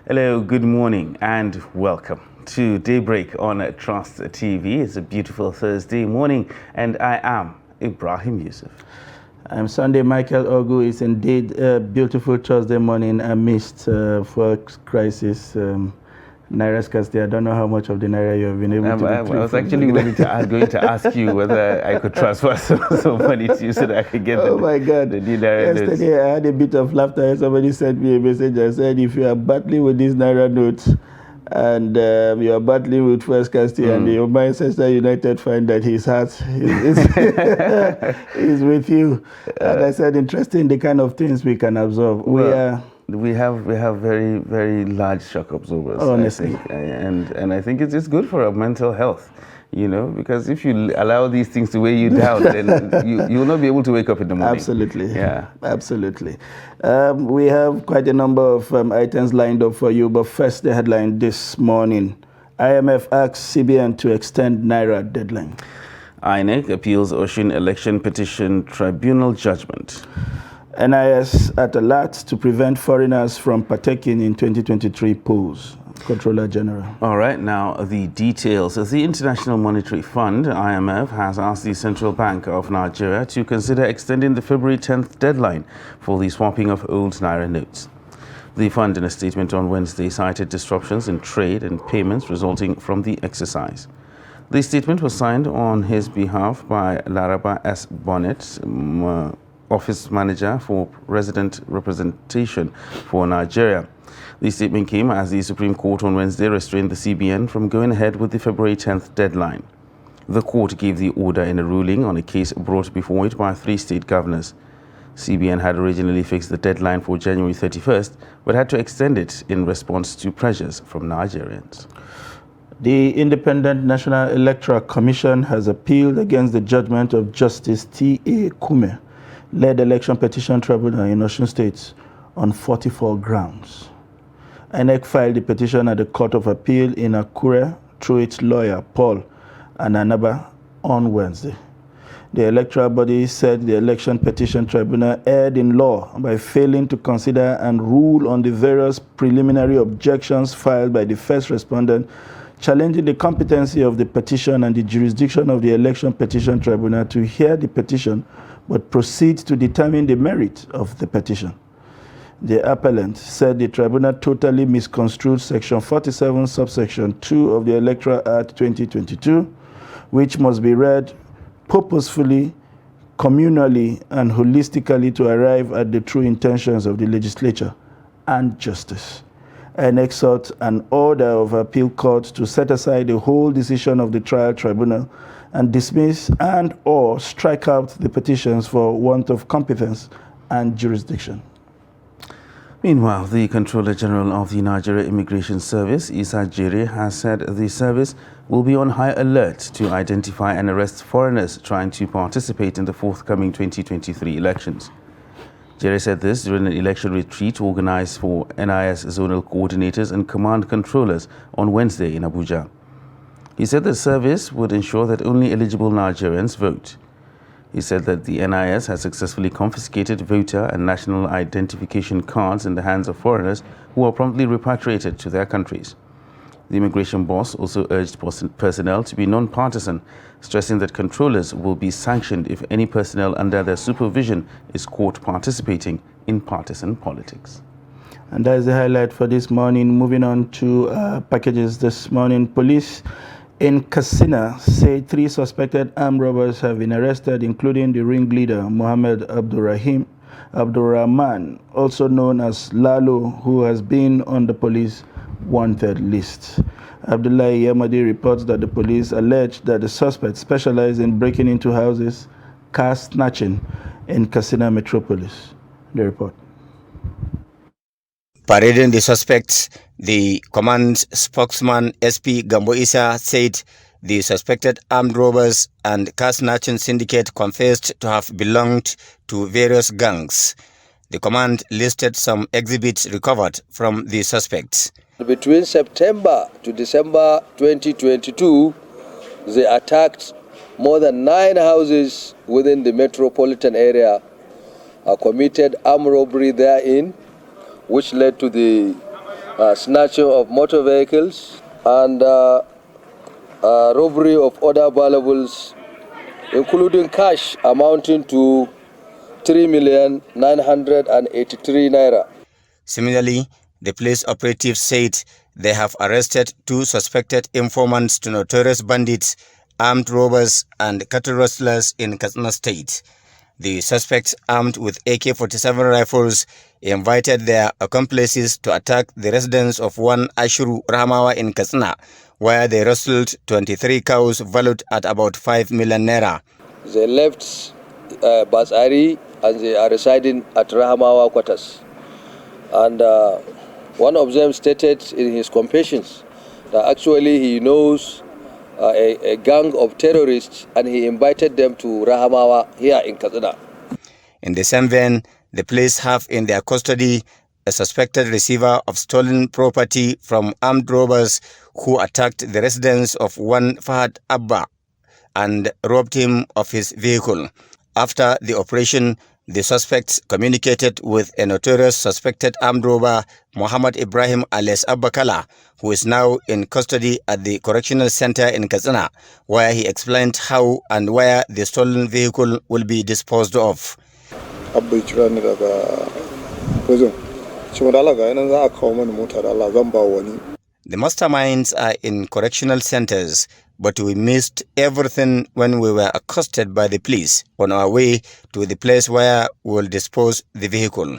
Hello, good morning and welcome to Daybreak on Trust TV. It's a beautiful Thursday morning and I am Ibrahim Yusuf. I'm Sunday Michael Ogu. It's indeed a beautiful Thursday morning amidst forex crisis. Naira scarcity. I don't know how much of the Naira you have been able to retrieve. I was actually going to ask you whether I could transfer some money to you so that I could get oh my God. the new Naira notes. Yesterday I had a bit of laughter. Somebody sent me a message and said, if you are battling with these Naira notes and you are battling with forex scarcity and the Manchester United find that his heart is with you. And I said, interesting the kind of things we can absorb. We have very, very large shock absorbers, honestly. I think. And I think it's good for our mental health, you know, because if you allow these things to weigh you down, then you will not be able to wake up in the morning. Absolutely. Yeah. Absolutely. We have quite a number of items lined up for you, but first the headline this morning. IMF asks CBN to extend Naira deadline. INEC appeals Osun Election Petition Tribunal judgment. NIS at alert to prevent foreigners from partaking in 2023 polls. Controller General. All right, now the details. The International Monetary Fund, IMF, has asked the Central Bank of Nigeria to consider extending the February 10th deadline for the swapping of old Naira notes. The fund, in a statement on Wednesday, cited disruptions in trade and payments resulting from the exercise. The statement was signed on his behalf by Laraba S. Bonnet, Office Manager for Resident Representation for Nigeria. The statement came as the Supreme Court on Wednesday restrained the CBN from going ahead with the February 10th deadline. The court gave the order in a ruling on a case brought before it by 3 state governors. CBN had originally fixed the deadline for January 31st, but had to extend it in response to pressures from Nigerians. The Independent National Electoral Commission has appealed against the judgment of Justice T.A. Kume, led election petition tribunal in Osun State on 44 grounds. INEC filed the petition at the Court of Appeal in Akure through its lawyer, Paul Ananaba, on Wednesday. The electoral body said the election petition tribunal erred in law by failing to consider and rule on the various preliminary objections filed by the first respondent, challenging the competency of the petition and the jurisdiction of the election petition tribunal to hear the petition but proceed to determine the merit of the petition. The appellant said the tribunal totally misconstrued Section 47, subsection 2 of the Electoral Act 2022, which must be read purposefully, communally, and holistically to arrive at the true intentions of the legislature and justice, and exhort an order of appeal court to set aside the whole decision of the trial tribunal and dismiss and or strike out the petitions for want of competence and jurisdiction. Meanwhile, the Controller General of the Nigeria Immigration Service, Isa Jere, has said the service will be on high alert to identify and arrest foreigners trying to participate in the forthcoming 2023 elections. Jere said this during an election retreat organized for NIS zonal coordinators and command controllers on Wednesday in Abuja. He said the service would ensure that only eligible Nigerians vote. He said that the NIS has successfully confiscated voter and national identification cards in the hands of foreigners who are promptly repatriated to their countries. The immigration boss also urged personnel to be non-partisan, stressing that controllers will be sanctioned if any personnel under their supervision is caught participating in partisan politics. And that is the highlight for this morning. Moving on to packages this morning. Police in Katsina say 3 suspected armed robbers have been arrested, including the ringleader, Mohammed Abdurrahman, also known as Lalo, who has been on the police wanted list. Abdullahi Yamadi reports that the police alleged that the suspect specialized in breaking into houses, car snatching in Katsina metropolis. The report. Parading the suspects, the command spokesman SP Gambo Issa said the suspected armed robbers and car snatching syndicate confessed to have belonged to various gangs. The command listed some exhibits recovered from the suspects. Between September to December 2022, they attacked more than 9 houses within the metropolitan area, committed armed robbery therein, which led to the snatching of motor vehicles, and robbery of other valuables, including cash amounting to 3,983 naira. Similarly, the police operatives said they have arrested 2 suspected informants to notorious bandits, armed robbers, and cattle rustlers in Katsina State. The suspects, armed with AK-47 rifles, invited their accomplices to attack the residence of one Ashuru Rahmawa in Katsina, where they rustled 23 cows valued at about 5 million naira. They left Basari and they are residing at Rahmawa quarters. And one of them stated in his confessions that actually he knows a gang of terrorists and he invited them to Rahamawa here in Katsina. In the same vein, the police have in their custody a suspected receiver of stolen property from armed robbers who attacked the residence of one Fahad Abba and robbed him of his vehicle. After the operation, the suspects communicated with a notorious suspected armed robber, Muhammad Ibrahim alias Abba Kala, who is now in custody at the correctional center in Katsina, where he explained how and where the stolen vehicle will be disposed of. Abba kira ni daga prison. Cewa da Allah ga yanan za a kawo mana mota da Allah zan ba wani. The masterminds are in correctional centers, but we missed everything when we were accosted by the police on our way to the place where we will dispose the vehicle.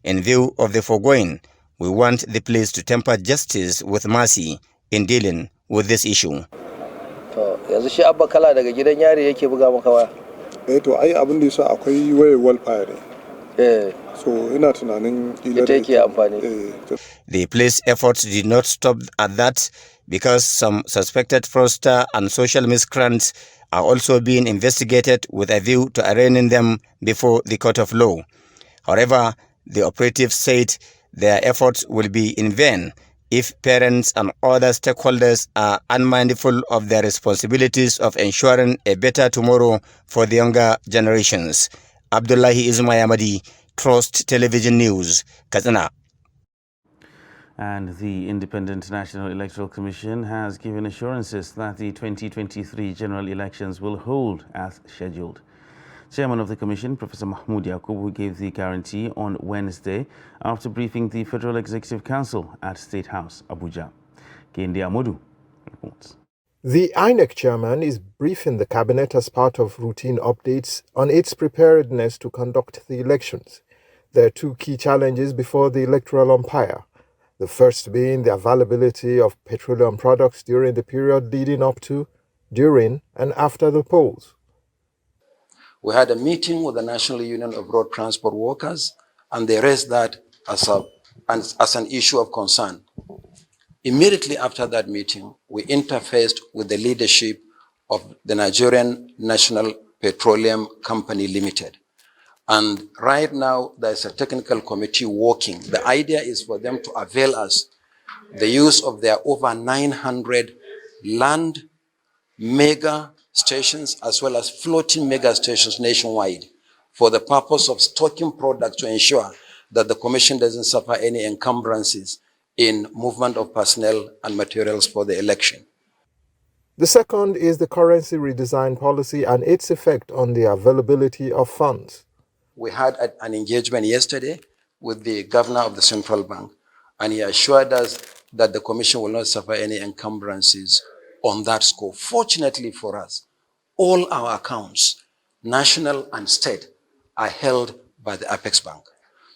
In view of the foregoing, we want the police to temper justice with mercy in dealing with this issue. Yanzu shi Abba Kala daga gidan yari yake buga maka waya. To ai abin da yasa akwai wayar welfare ne. So ina tunanin ita yake amfani. The police efforts did not stop at that because some suspected fraudster and social miscreants are also being investigated with a view to arraigning them before the court of law. However, the operatives said their efforts will be in vain if parents and other stakeholders are unmindful of their responsibilities of ensuring a better tomorrow for the younger generations. Abdullahi Ismayamadi, Trust Television News, Katsina. And the Independent National Electoral Commission has given assurances that the 2023 general elections will hold as scheduled. Chairman of the Commission, Professor Mahmoud Yakubu, gave the guarantee on Wednesday after briefing the Federal Executive Council at State House, Abuja. Kendi Amodu reports. The INEC chairman is briefing the cabinet as part of routine updates on its preparedness to conduct the elections. There are 2 key challenges before the electoral umpire. The first being the availability of petroleum products during the period leading up to, during, and after the polls. We had a meeting with the National Union of Road Transport Workers, and they raised that as an issue of concern. Immediately after that meeting, we interfaced with the leadership of the Nigerian National Petroleum Company Limited. And right now, there's a technical committee working. The idea is for them to avail us the use of their over 900 land mega stations as well as floating mega stations nationwide for the purpose of stocking products to ensure that the Commission doesn't suffer any encumbrances in movement of personnel and materials for the election. The second is the currency redesign policy and its effect on the availability of funds. We had an engagement yesterday with the governor of the central bank, and he assured us that the Commission will not suffer any encumbrances on that score. Fortunately for us, all our accounts, national and state, are held by the Apex Bank.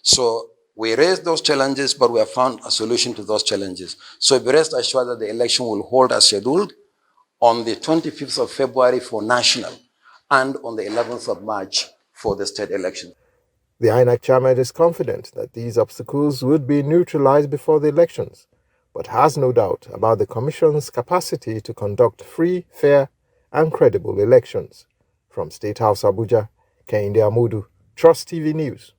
So we raised those challenges, but we have found a solution to those challenges. So be rest assured that the election will hold as scheduled on the 25th of February for national and on the 11th of March for the state election. The INEC chairman is confident that these obstacles would be neutralized before the elections, but has no doubt about the Commission's capacity to conduct free, fair, and credible elections. From State House, Abuja, Kehinde Amudu, Trust TV News.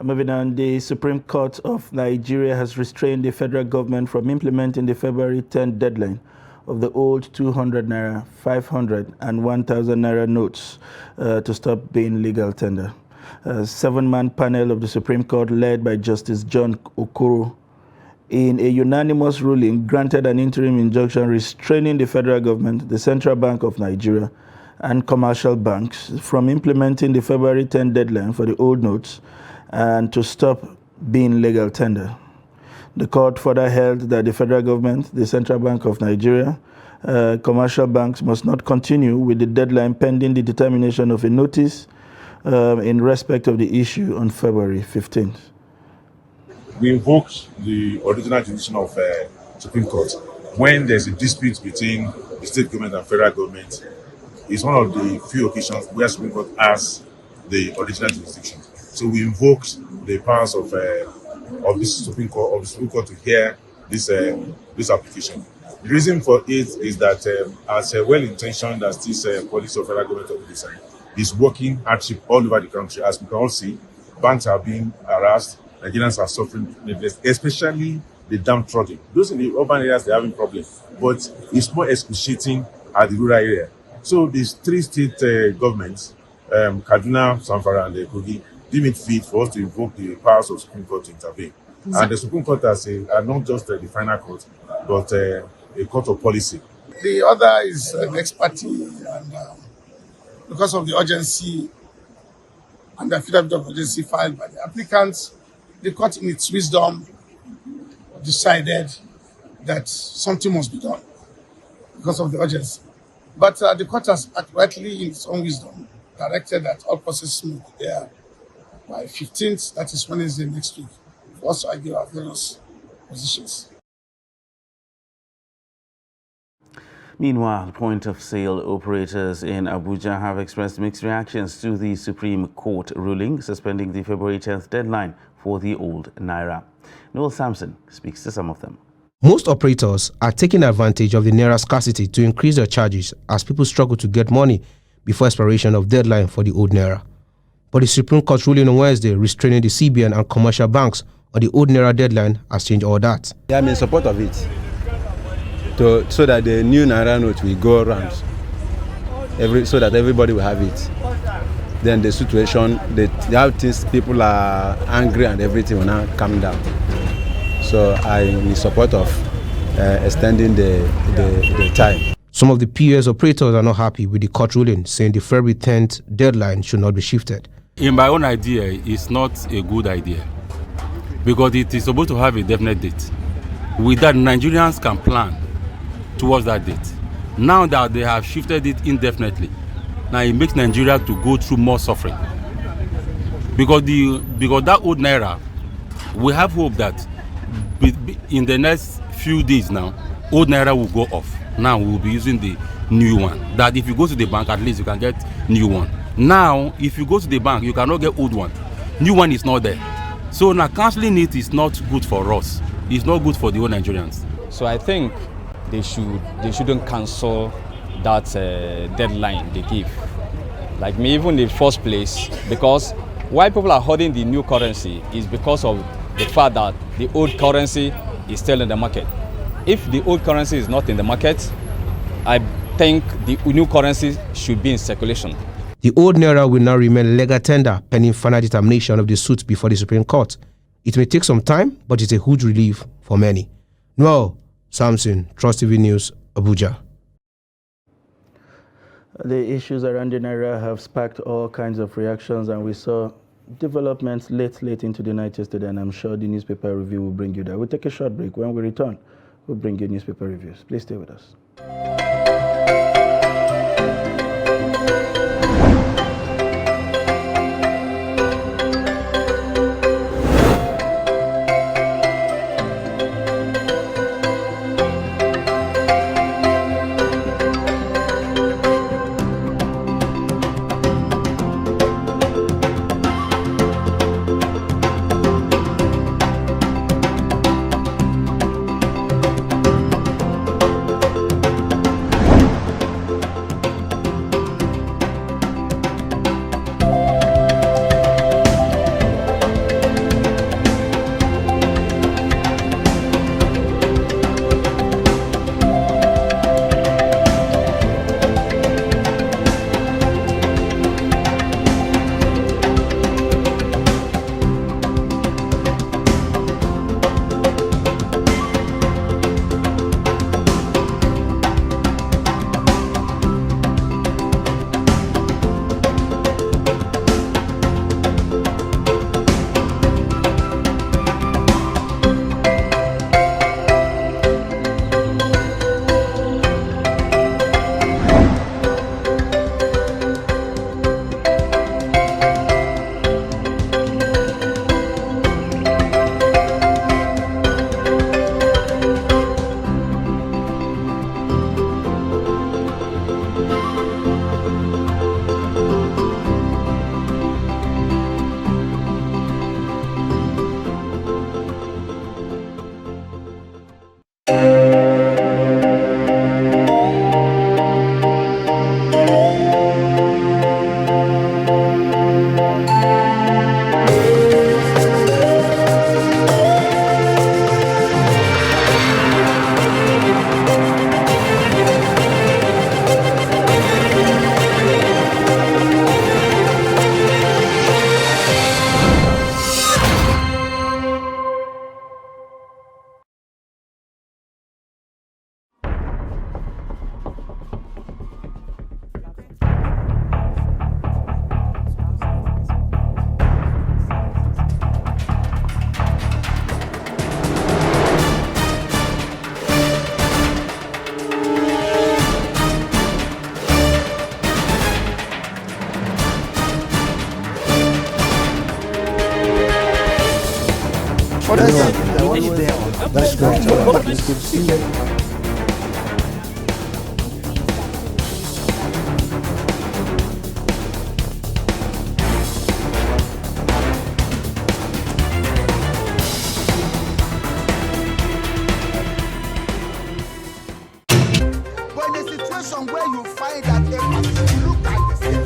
Moving on, the Supreme Court of Nigeria has restrained the federal government from implementing the February 10th deadline of the old 200 naira, 500 and 1,000 naira notes to stop being legal tender. A 7-man panel of the Supreme Court led by Justice John Okoro in a unanimous ruling granted an interim injunction restraining the federal government, the Central Bank of Nigeria, and commercial banks from implementing the February 10 deadline for the old notes and to stop being legal tender. The court further held that the federal government, the Central Bank of Nigeria, commercial banks must not continue with the deadline pending the determination of a notice in respect of the issue on February 15th. We invoked the original jurisdiction of Supreme Court when there's a dispute between the state government and federal government. It's one of the few occasions where Supreme Court has the original jurisdiction. So we invoked the powers of this Supreme Court to hear this application. The reason for it is that as well-intentioned as this policy of federal government of this is working hardship all over the country. As we can all see, banks are being harassed, Nigerians are suffering, especially the downtrodden. Those in the urban areas, they're having problems, but it's more excruciating at the rural area. So these 3 state governments, Kaduna, Zamfara, and Kogi, deem it fit for us to invoke the powers of Supreme Court to intervene. And the Supreme Court are not just the final court, but a court of policy. The other is an expertise, and because of the urgency and the affidavit of urgency filed by the applicants, the court in its wisdom decided that something must be done because of the urgency. But the court has rightly, in its own wisdom, directed that all processes move there by 15th, that is Wednesday next week, for us to argue our various positions. Meanwhile, point-of-sale operators in Abuja have expressed mixed reactions to the Supreme Court ruling suspending the February 10th deadline for the old Naira. Noel Sampson speaks to some of them. Most operators are taking advantage of the Naira scarcity to increase their charges as people struggle to get money before expiration of deadline for the old Naira. But the Supreme Court ruling on Wednesday restraining the CBN and commercial banks on the old Naira deadline has changed all that. I'm in support of it, so that the new Naira note will go around, so that everybody will have it. Then the situation, the how things, people are angry and everything will now calm down. So I'm in support of extending the time. Some of the POS operators are not happy with the court ruling, saying the February 10th deadline should not be shifted. In my own idea, it's not a good idea because it is supposed to have a definite date. With that, Nigerians can plan towards that date. Now that they have shifted it indefinitely, now it makes Nigeria to go through more suffering. Because that old Naira, we have hope that in the next few days now, old Naira will go off. Now we will be using the new one. That if you go to the bank, at least you can get new one. Now, if you go to the bank, you cannot get old one. New one is not there. So now cancelling it is not good for us. It's not good for the whole Nigerians. So I think they shouldn't cancel that deadline they give. Like me, even in the first place, because why people are holding the new currency is because of the fact that the old currency is still in the market. If the old currency is not in the market, I think the new currency should be in circulation. The old Naira will now remain legal tender pending final determination of the suit before the Supreme Court. It may take some time, but it's a huge relief for many. Noel Samson, Trust TV News, Abuja. The issues around the Naira have sparked all kinds of reactions, and we saw developments late into the night yesterday, and I'm sure the newspaper review will bring you that. We'll take a short break. When we return, we'll bring you newspaper reviews. Please stay with us. That's great. It's good to see you.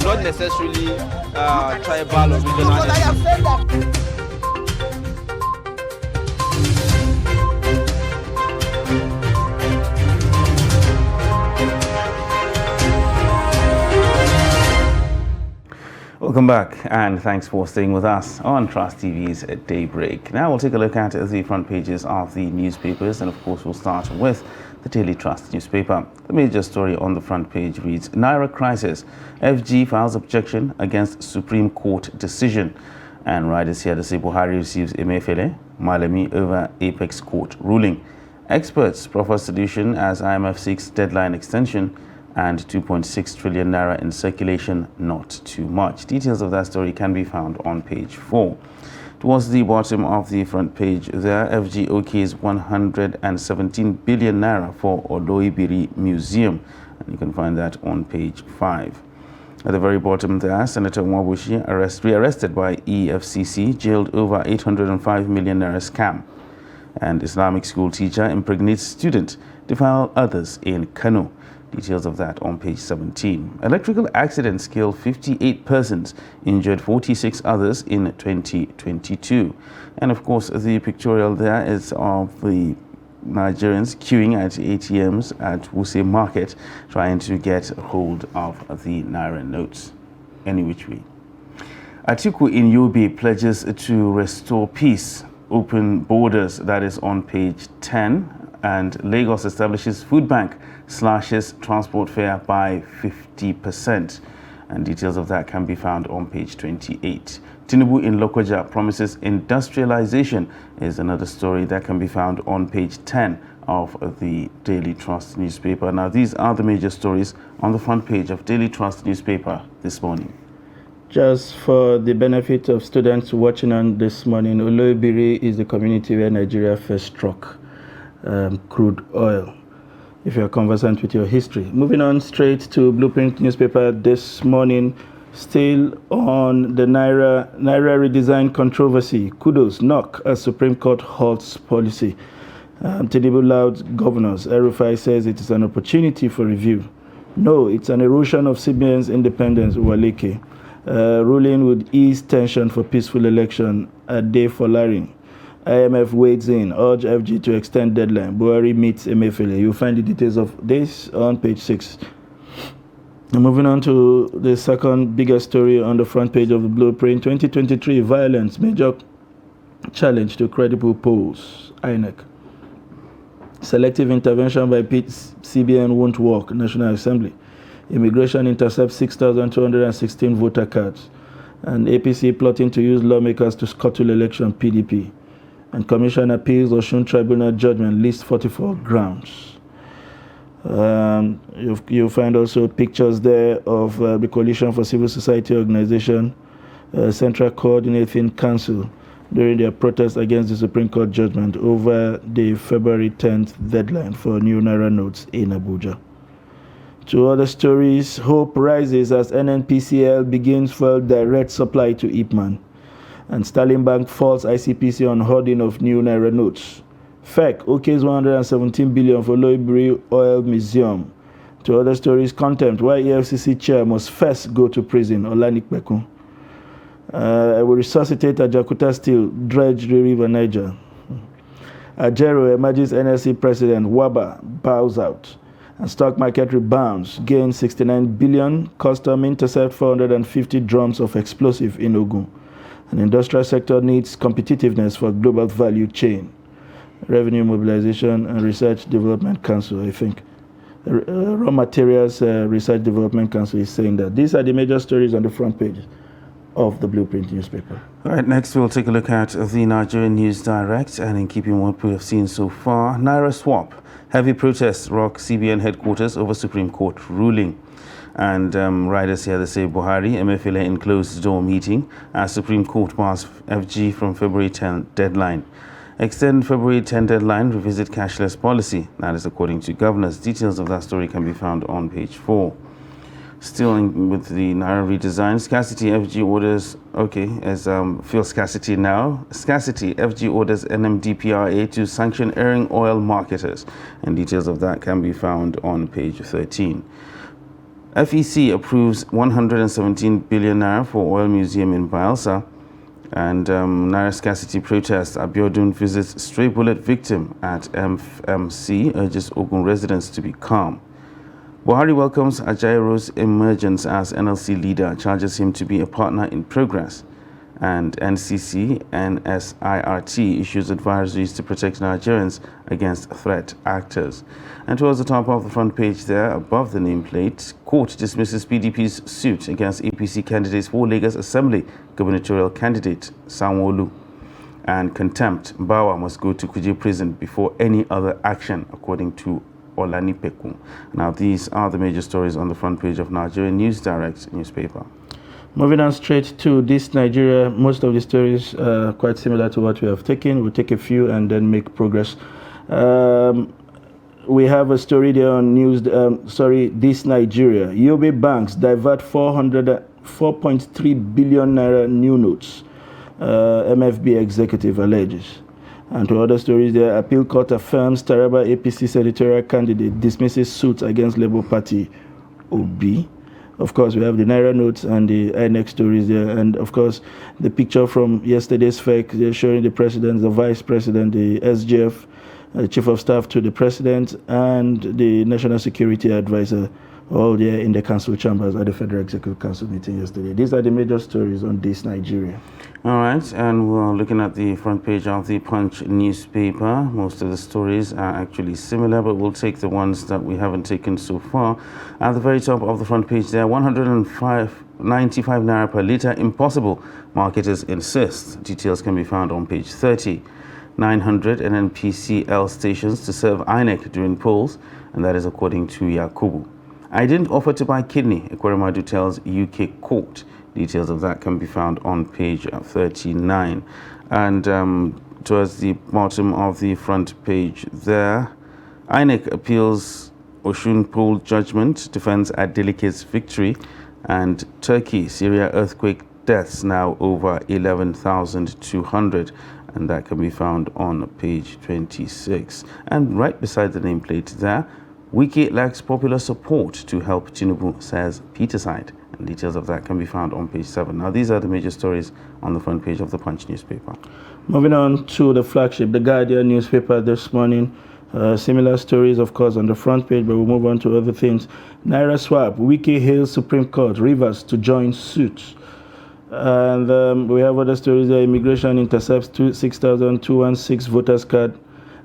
Not necessarily tribal or regional. Welcome back, and thanks for staying with us on Trust TV's Daybreak. Now we'll take a look at the front pages of the newspapers, and of course we'll start with the Daily Trust newspaper. The major story on the front page reads, Naira crisis, FG files objection against Supreme Court decision. And riders here to say Buhari receives Emefiele, Malemi over Apex Court ruling. Experts proffer solution as IMF seeks deadline extension, and 2.6 trillion naira in circulation, not too much. Details of that story can be found on page 4. Towards the bottom of the front page there, FG OK's 117 billion naira for Oloibiri Museum, and you can find that on page 5. At the very bottom there, Senator Mwabushi rearrested by EFCC, jailed over 805 million naira scam. And Islamic school teacher impregnates student, defile others in Kano. Details of that on page 17. Electrical accidents killed 58 persons, injured 46 others in 2022. And of course, the pictorial there is of the Nigerians queuing at ATMs at Wuse Market, trying to get hold of the Naira notes, any which way. Atiku in Yobe pledges to restore peace, open borders, that is on page 10. And Lagos establishes food bank, slashes transport fare by 50%. And details of that can be found on page 28. Tinubu in Lokoja promises industrialization is another story that can be found on page 10 of the Daily Trust newspaper. Now, these are the major stories on the front page of Daily Trust newspaper this morning. Just for the benefit of students watching on this morning, Oloibiri is the community where Nigeria first struck crude oil, if you're conversant with your history. Moving on straight to Blueprint newspaper this morning, still on the Naira redesign controversy. Kudos knock as Supreme Court halts policy. Tinubu loud governors. Erufai says it is an opportunity for review. No, it's an erosion of CBN's independence. Waleke. Ruling would ease tension for peaceful election. Ade Folarin. IMF wades in, urge FG to extend deadline. Buhari meets Emefiele. You'll find the details of this on page 6. And moving on to the second biggest story on the front page of the Blueprint, 2023 violence, major challenge to credible polls. INEC. Selective intervention by CBN won't work. National Assembly. Immigration intercepts 6,216 voter cards. And APC plotting to use lawmakers to scuttle election. PDP. And Commission appeals Osun Tribunal judgment lists 44 grounds. You'll find also pictures there of the Coalition for Civil Society Organization, Central Coordinating Council, during their protest against the Supreme Court judgment over the February 10th deadline for new Naira notes in Abuja. Two other stories, hope rises as NNPCL begins fuel direct supply to Ipman. And Sterling Bank falls ICPC on hoarding of new Naira notes. FEC OK's 117 billion for Oloibiri Oil Museum. To other stories, contempt why EFCC chair must first go to prison. Olanik Bekun. I will resuscitate Ajakuta Steel, dredge the River Niger. Ajero emerges NSC president. Waba bows out. And stock market rebounds, gains 69 billion. Custom intercept 450 drums of explosive in Ogun. And industrial sector needs competitiveness for global value chain. Revenue Mobilization and Research Development Council, I think. Raw Materials Research Development Council is saying that. These are the major stories on the front page of the Blueprint newspaper. All right, next we'll take a look at the Nigerian News Direct, and in keeping what we have seen so far, Naira swap. Heavy protests rock CBN headquarters over Supreme Court ruling. And riders here, they say Buhari, Emefiele in closed door meeting as Supreme Court bars FG from February 10th deadline. Extend February 10 deadline, revisit cashless policy. That is according to governors. Details of that story can be found on page 4. Still with the Naira redesign, scarcity FG orders, as fuel scarcity now. Scarcity FG orders NMDPRA to sanction erring oil marketers. And details of that can be found on page 13. FEC approves 117 billion naira for oil museum in Bayelsa. And Naira scarcity protest. Abiodun visits stray bullet victim at FMC, urges Ogun residents to be calm. Buhari welcomes Ajairo's emergence as NLC leader, charges him to be a partner in progress. And NCC NSIRT issues advisories to protect Nigerians against threat actors. And towards the top of the front page there, above the nameplate, court dismisses PDP's suit against APC candidates for Lagos Assembly gubernatorial candidate Sanwo-Olu. And contempt, Bawa must go to Kuje prison before any other action, according to Olanipeku. Now, these are the major stories on the front page of Nigerian News Direct newspaper. Moving on straight to This Nigeria, most of the stories are quite similar to what we have taken. We'll take a few and then make progress. We have a story there on This Nigeria. Yobe banks divert 4.3 billion naira new notes, MFB executive alleges. And to other stories there, appeal court affirms Taraba APC senatorial candidate dismisses suit against Labour Party OB. Of course, we have the Naira notes and the INEC stories there. And of course, the picture from yesterday's FEC, they're showing the president, the vice president, the SGF, the chief of staff to the president, and the national security advisor, all there in the council chambers at the Federal Executive Council meeting yesterday. These are the major stories on This Nigeria. All right, and we're looking at the front page of the Punch newspaper. Most of the stories are actually similar, but we'll take the ones that we haven't taken so far. At the very top of the front page there, 195 naira per litre, impossible, marketers insist. Details can be found on page 30. 900 NNPCL stations to serve INEC during polls, and that is according to Yakubu. I didn't offer to buy kidney, Ekweremadu tells UK court. Details of that can be found on page 39. And towards the bottom of the front page there, INEC appeals Oshun poll judgment, defends Adelicate's victory, and Turkey, Syria earthquake deaths now over 11,200. And that can be found on page 26. And right beside the nameplate there, Wiki lacks popular support to help Tinubu, says Peterside. And details of that can be found on page 7. Now, these are the major stories on the front page of the Punch newspaper. Moving on to the flagship, The Guardian newspaper this morning. Similar stories, of course, on the front page, but we'll move on to other things. Naira swap, Wiki hails Supreme Court, Rivers to join suit. And we have other stories there. Immigration intercepts 6,216 voters card,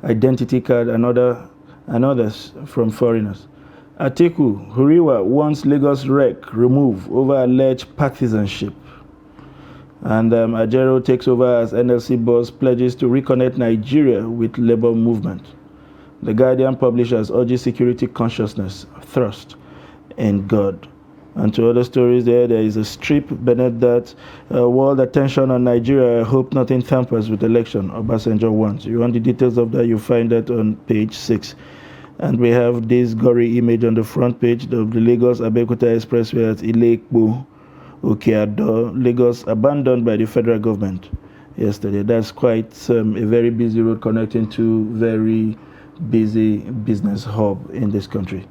identity card, and others from foreigners. Atiku, Huriwa wants Lagos rec remove over alleged partisanship. And Ajero takes over as NLC boss, pledges to reconnect Nigeria with labor movement. The Guardian publishers urges security consciousness thrust in God. And to other stories there is a strip beneath that, world attention on Nigeria, I hope nothing tampers with election, Obasanjo wants. You want the details of that, you find that on page 6. And we have this gory image on the front page of the Lagos-Abeokuta Expressway at Ile-Epo, Okeado, Lagos, abandoned by the federal government yesterday. That's quite a very busy road connecting to very busy business hub in this country.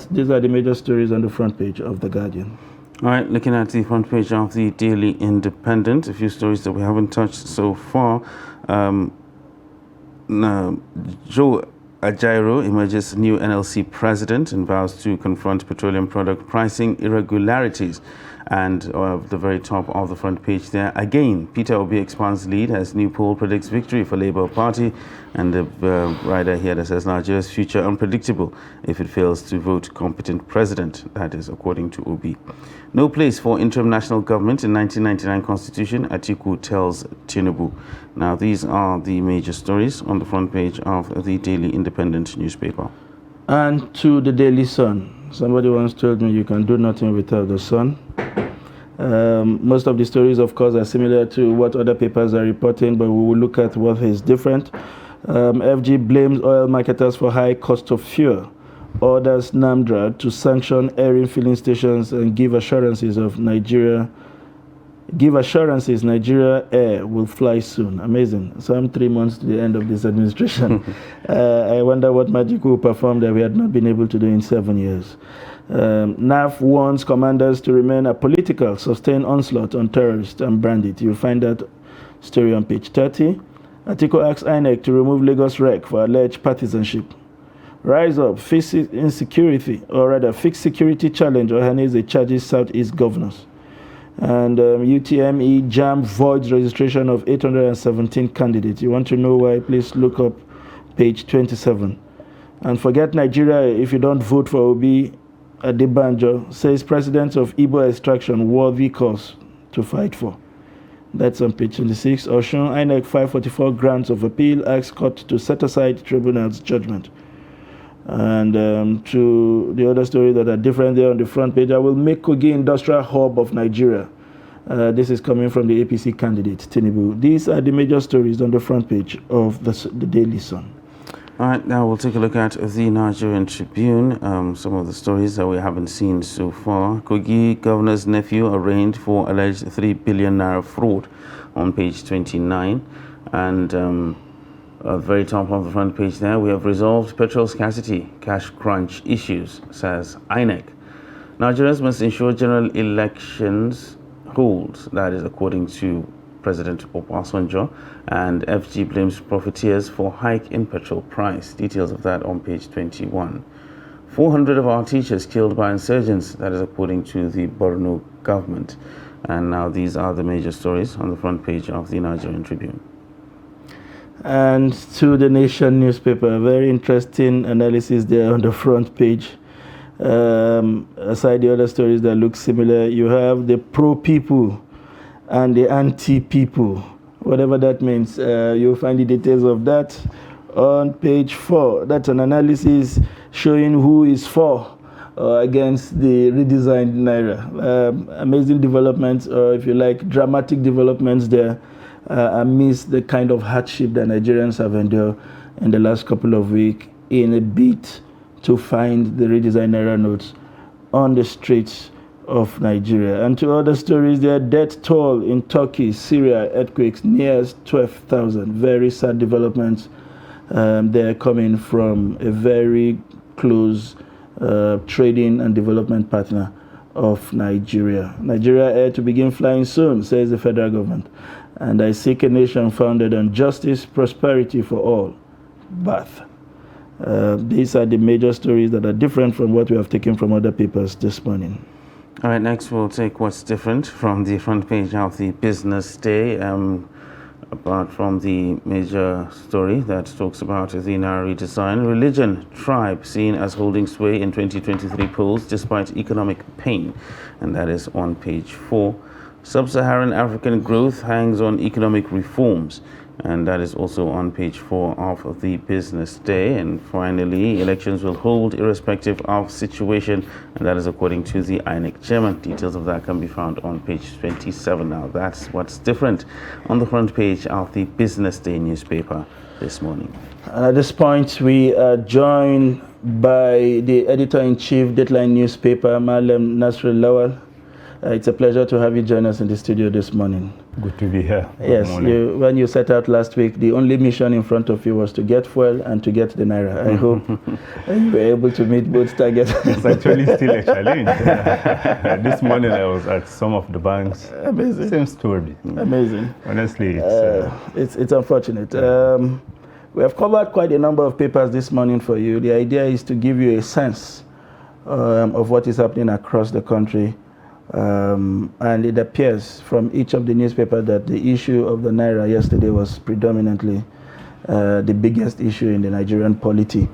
These are the major stories on the front page of The Guardian. All right, looking at the front page of the Daily Independent, a few stories that we haven't touched so far. Joe Ajaero emerges new NLC president and vows to confront petroleum product pricing irregularities. And the very top of the front page there, again, Peter Obi expands lead as new poll predicts victory for Labour Party. And the rider here that says Nigeria's future unpredictable if it fails to vote competent president. That is according to Obi. No place for interim national government in 1999 constitution, Atiku tells Tinubu. Now, these are the major stories on the front page of the Daily Independent newspaper. And to the Daily Sun. Somebody once told me you can do nothing without the sun. Most of the stories, of course, are similar to what other papers are reporting, but we will look at what is different. FG blames oil marketers for high cost of fuel, orders NAMDRA to sanction airing filling stations and give assurances Nigeria Air will fly soon. Amazing. So I'm 3 months to the end of this administration. I wonder what magic will perform that we had not been able to do in 7 years. NAF warns commanders to remain apolitical, sustain onslaught on terrorists and bandits. You'll find that story on page 30. Atiku asks INEC to remove Lagos REC for alleged partisanship. Rise up, fix insecurity, or rather fix security challenge. Ohaneze charges Southeast governors. And UTME JAM voids registration of 817 candidates. You want to know why? Please look up page 27. And forget Nigeria if you don't vote for Obi Adebanjo, says presidents of Igbo extraction worthy cause to fight for. That's on page 26. Oshun INEC 544 grants of appeal, asks court to set aside tribunal's judgment. And to the other stories that are different there on the front page, I will make Kogi industrial hub of Nigeria. This is coming from the APC candidate, Tinubu. These are the major stories on the front page of the Daily Sun. All right, now we'll take a look at the Nigerian Tribune, some of the stories that we haven't seen so far. Kogi governor's nephew arraigned for alleged 3 billion naira fraud on page 29. And at the very top of the front page there, we have resolved petrol scarcity, cash crunch issues, says INEC. Nigerians must ensure general elections hold, that is according to President Obasanjo, and FG blames profiteers for hike in petrol price. Details of that on page 21. 400 of our teachers killed by insurgents, that is according to the Borno government. And now these are the major stories on the front page of the Nigerian Tribune. And to the Nation newspaper, a very interesting analysis there on the front page. Aside the other stories that look similar, you have the pro-people and the anti-people, whatever that means. You'll find the details of that on page 4. That's an analysis showing who is for or against the redesigned Naira. Amazing developments, or if you like, dramatic developments there amidst the kind of hardship that Nigerians have endured in the last couple of weeks in a bid to find the redesigned Naira notes on the streets of Nigeria. And to other stories, there, death toll in Turkey, Syria, earthquakes nears 12,000. Very sad developments. They're coming from a very close trading and development partner of Nigeria. Nigeria Air to begin flying soon, says the federal government. And I seek a nation founded on justice, prosperity for all. Bath. These are the major stories that are different from what we have taken from other papers this morning. All right, next we'll take what's different from the front page of the Business Day. Apart from the major story that talks about the Naira redesign, religion, tribe seen as holding sway in 2023 polls despite economic pain, and that is on page 4. Sub-Saharan African growth hangs on economic reforms, and that is also on page 4 of the Business Day. And finally, elections will hold irrespective of situation, and that is according to the INEC chairman. Details of that can be found on page 27. Now, that's what's different on the front page of the Business Day newspaper this morning. And at this point, we are joined by the editor-in-chief, Deadline newspaper, Malem Nasrul Lawal. It's a pleasure to have you join us in the studio this morning. Good to be here. Yes, when you set out last week, the only mission in front of you was to get fuel and to get the Naira. I hope you were able to meet both targets. It's actually still a challenge. This morning I was at some of the banks. Amazing. Same story. Amazing. Honestly, it's unfortunate. We have covered quite a number of papers this morning for you. The idea is to give you a sense of what is happening across the country. And it appears from each of the newspapers that the issue of the Naira yesterday was predominantly the biggest issue in the Nigerian polity.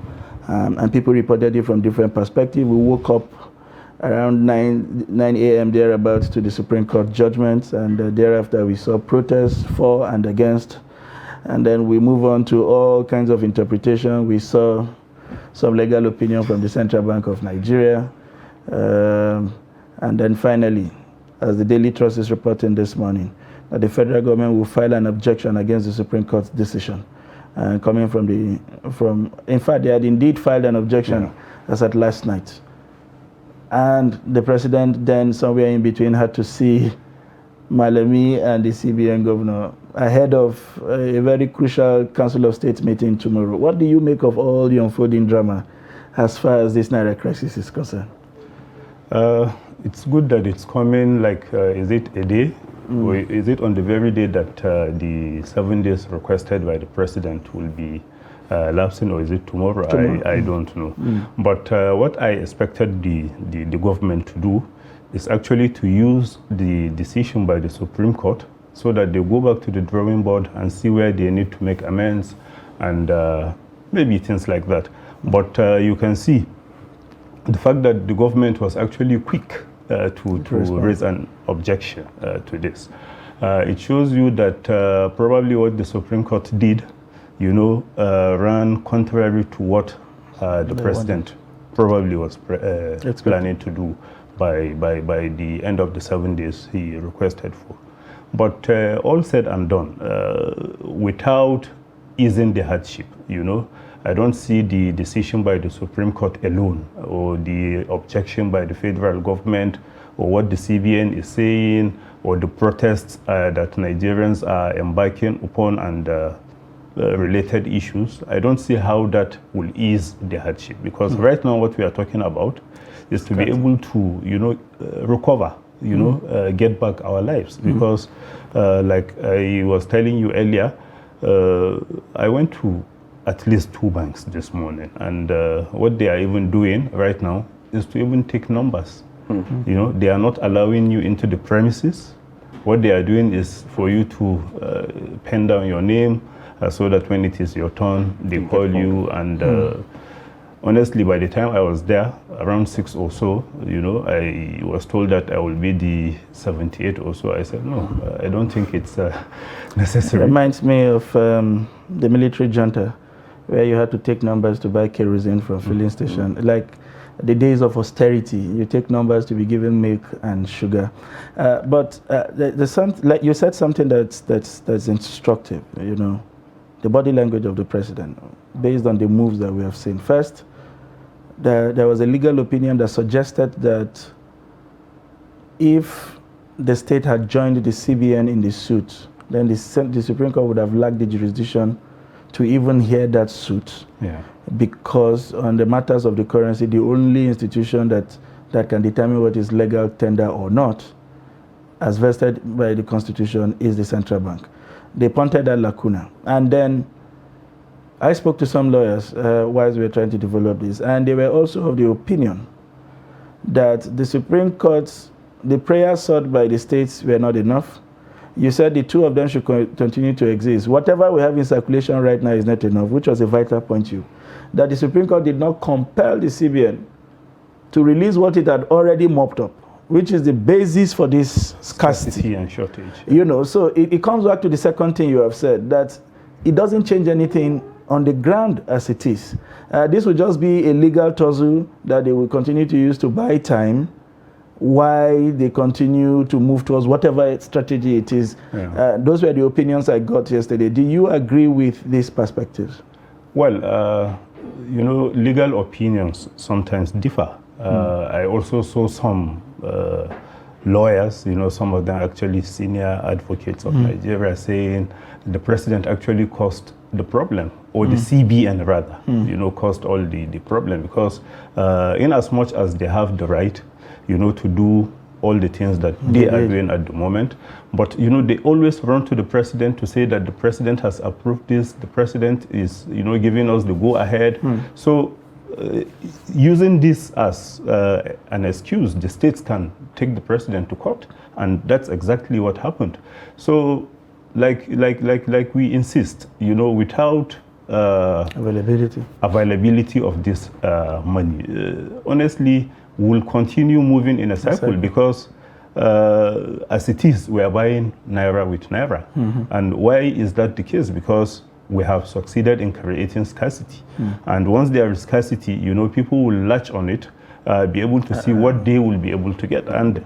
And people reported it from different perspectives. We woke up around 9 a.m. thereabouts to the Supreme Court judgments, and thereafter we saw protests for and against. And then we move on to all kinds of interpretation. We saw some legal opinion from the Central Bank of Nigeria. And then finally, as the Daily Trust is reporting this morning, that the federal government will file an objection against the Supreme Court's decision. Coming in fact, they had indeed filed an objection as at last night. And the president then, somewhere in between, had to see Malemi and the CBN governor ahead of a very crucial Council of State meeting tomorrow. What do you make of all the unfolding drama as far as this Naira crisis is concerned? It's good that it's coming, like, is it a day? Or is it on the very day that the 7 days requested by the president will be lapsing, or is it tomorrow? I don't know. But what I expected the government to do is actually to use the decision by the Supreme Court so that they go back to the drawing board and see where they need to make amends and maybe things like that. But you can see the fact that the government was actually quick to raise an objection to this. It shows you that probably what the Supreme Court did, ran contrary to what the president probably was planning to do by the end of the 7 days he requested for. But all said and done, without easing the hardship, I don't see the decision by the Supreme Court alone, or the objection by the federal government, or what the CBN is saying, or the protests that Nigerians are embarking upon and related issues. I don't see how that will ease the hardship, because right now what we are talking about is to be able to, recover, get back our lives. Because like I was telling you earlier, I went to at least 2 banks this morning, and what they are even doing right now is to even take numbers. They are not allowing you into the premises. What they are doing is for you to pen down your name so that when it is your turn, they call you. And honestly, by the time I was there, around 6 or so, I was told that I will be the 78 or so. I said, no, I don't think it's necessary. It reminds me of the military junta, where you had to take numbers to buy kerosene from filling station. Like the days of austerity, you take numbers to be given milk and sugar. But like you said something that's instructive, the body language of the president, based on the moves that we have seen. First, there was a legal opinion that suggested that if the state had joined the CBN in the suit, then the Supreme Court would have lacked the jurisdiction to even hear that suit. Because on the matters of the currency, the only institution that can determine what is legal tender or not, as vested by the Constitution, is the central bank. They punted that lacuna. And then I spoke to some lawyers whilst we were trying to develop this, and they were also of the opinion that the Supreme Court's, the prayers sought by the states were not enough. You said the two of them should continue to exist. Whatever we have in circulation right now is not enough, which was a vital point that the Supreme Court did not compel the CBN to release what it had already mopped up, which is the basis for this scarcity and shortage. So it comes back to the second thing you have said, that it doesn't change anything on the ground as it is. This will just be a legal tussle that they will continue to use to buy time while they continue to move towards whatever strategy it is. Those were the opinions I got yesterday. Do you agree with these perspectives? Well, legal opinions sometimes differ. I also saw some lawyers, some of them actually senior advocates of Nigeria, saying the president actually caused the problem, or the CBN rather, caused all the problem, because in as much as they have the right, to do all the things that they are doing at the moment, but they always run to the president to say that the president has approved this, the president is giving us the go ahead. So using this as an excuse, the states can take the president to court, and that's exactly what happened. So like we insist, without availability of this money, honestly, we'll continue moving in a cycle, because as it is, we are buying naira with naira. And why is that the case? Because we have succeeded in creating scarcity. And once there is scarcity, people will latch on it, be able to see what they will be able to get. And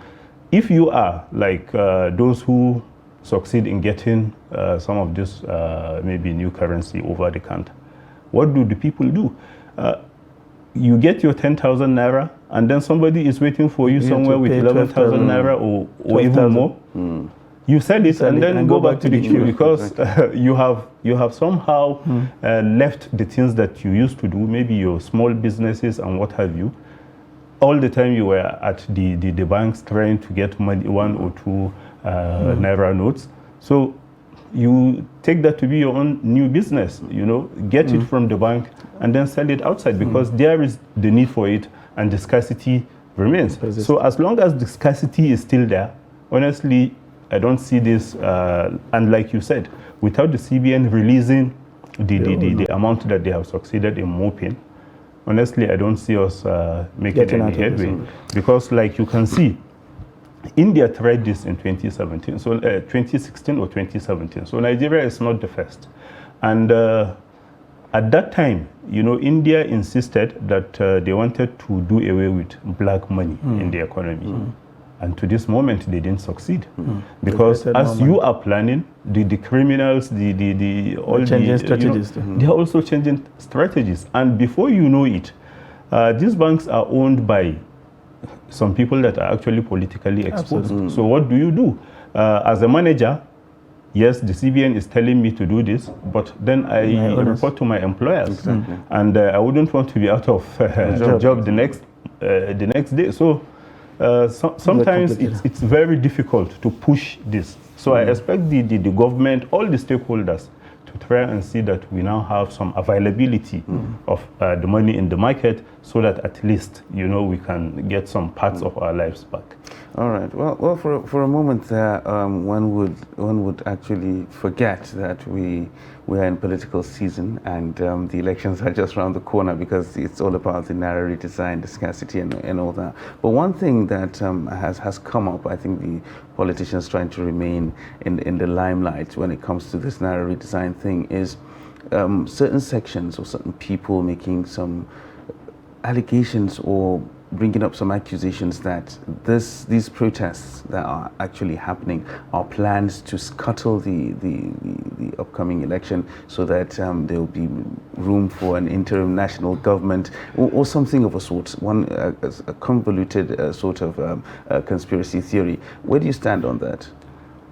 if you are like those who succeed in getting some of this maybe new currency over the counter, what do the people do? You get your 10,000 naira, and then somebody is waiting for you somewhere with 11,000 naira or even more. You sell it and then go back to the queue because you have somehow left the things that you used to do, maybe your small businesses and what have you. All the time you were at the banks trying to get money, 1 or 2 naira notes. So you take that to be your own new business, get it from the bank and then sell it outside because there is the need for it and the scarcity remains. So as long as the scarcity is still there, honestly, I don't see this, and like you said, without the CBN releasing the amount that they have succeeded in moping, honestly, I don't see us making any headway. Because like you can see, India tried this in 2017, so 2016 or 2017. So Nigeria is not the first. And at that time, India insisted that they wanted to do away with black money in the economy. And to this moment, they didn't succeed. Because as you are planning, the criminals, all changing strategies. They are also changing strategies. And before you know it, these banks are owned by some people that are actually politically exposed. So what do? As a manager, yes, the CBN is telling me to do this, but then I report to my employers. And I wouldn't want to be out of job the next day. So sometimes it's very difficult to push this. So I expect the government, all the stakeholders, to try and see that we now have some availability of the money in the market so that at least, we can get some parts of our lives back. All right. Well, for a moment there, one would actually forget that we are in political season and the elections are just around the corner because it's all about the naira redesign, the scarcity, and all that. But one thing that has come up, I think the politicians trying to remain in the limelight when it comes to this naira redesign thing is certain sections or certain people making some allegations or bringing up some accusations that these protests that are actually happening are plans to scuttle the upcoming election so that there will be room for an interim national government or something of a sort, a convoluted sort of conspiracy theory. Where do you stand on that?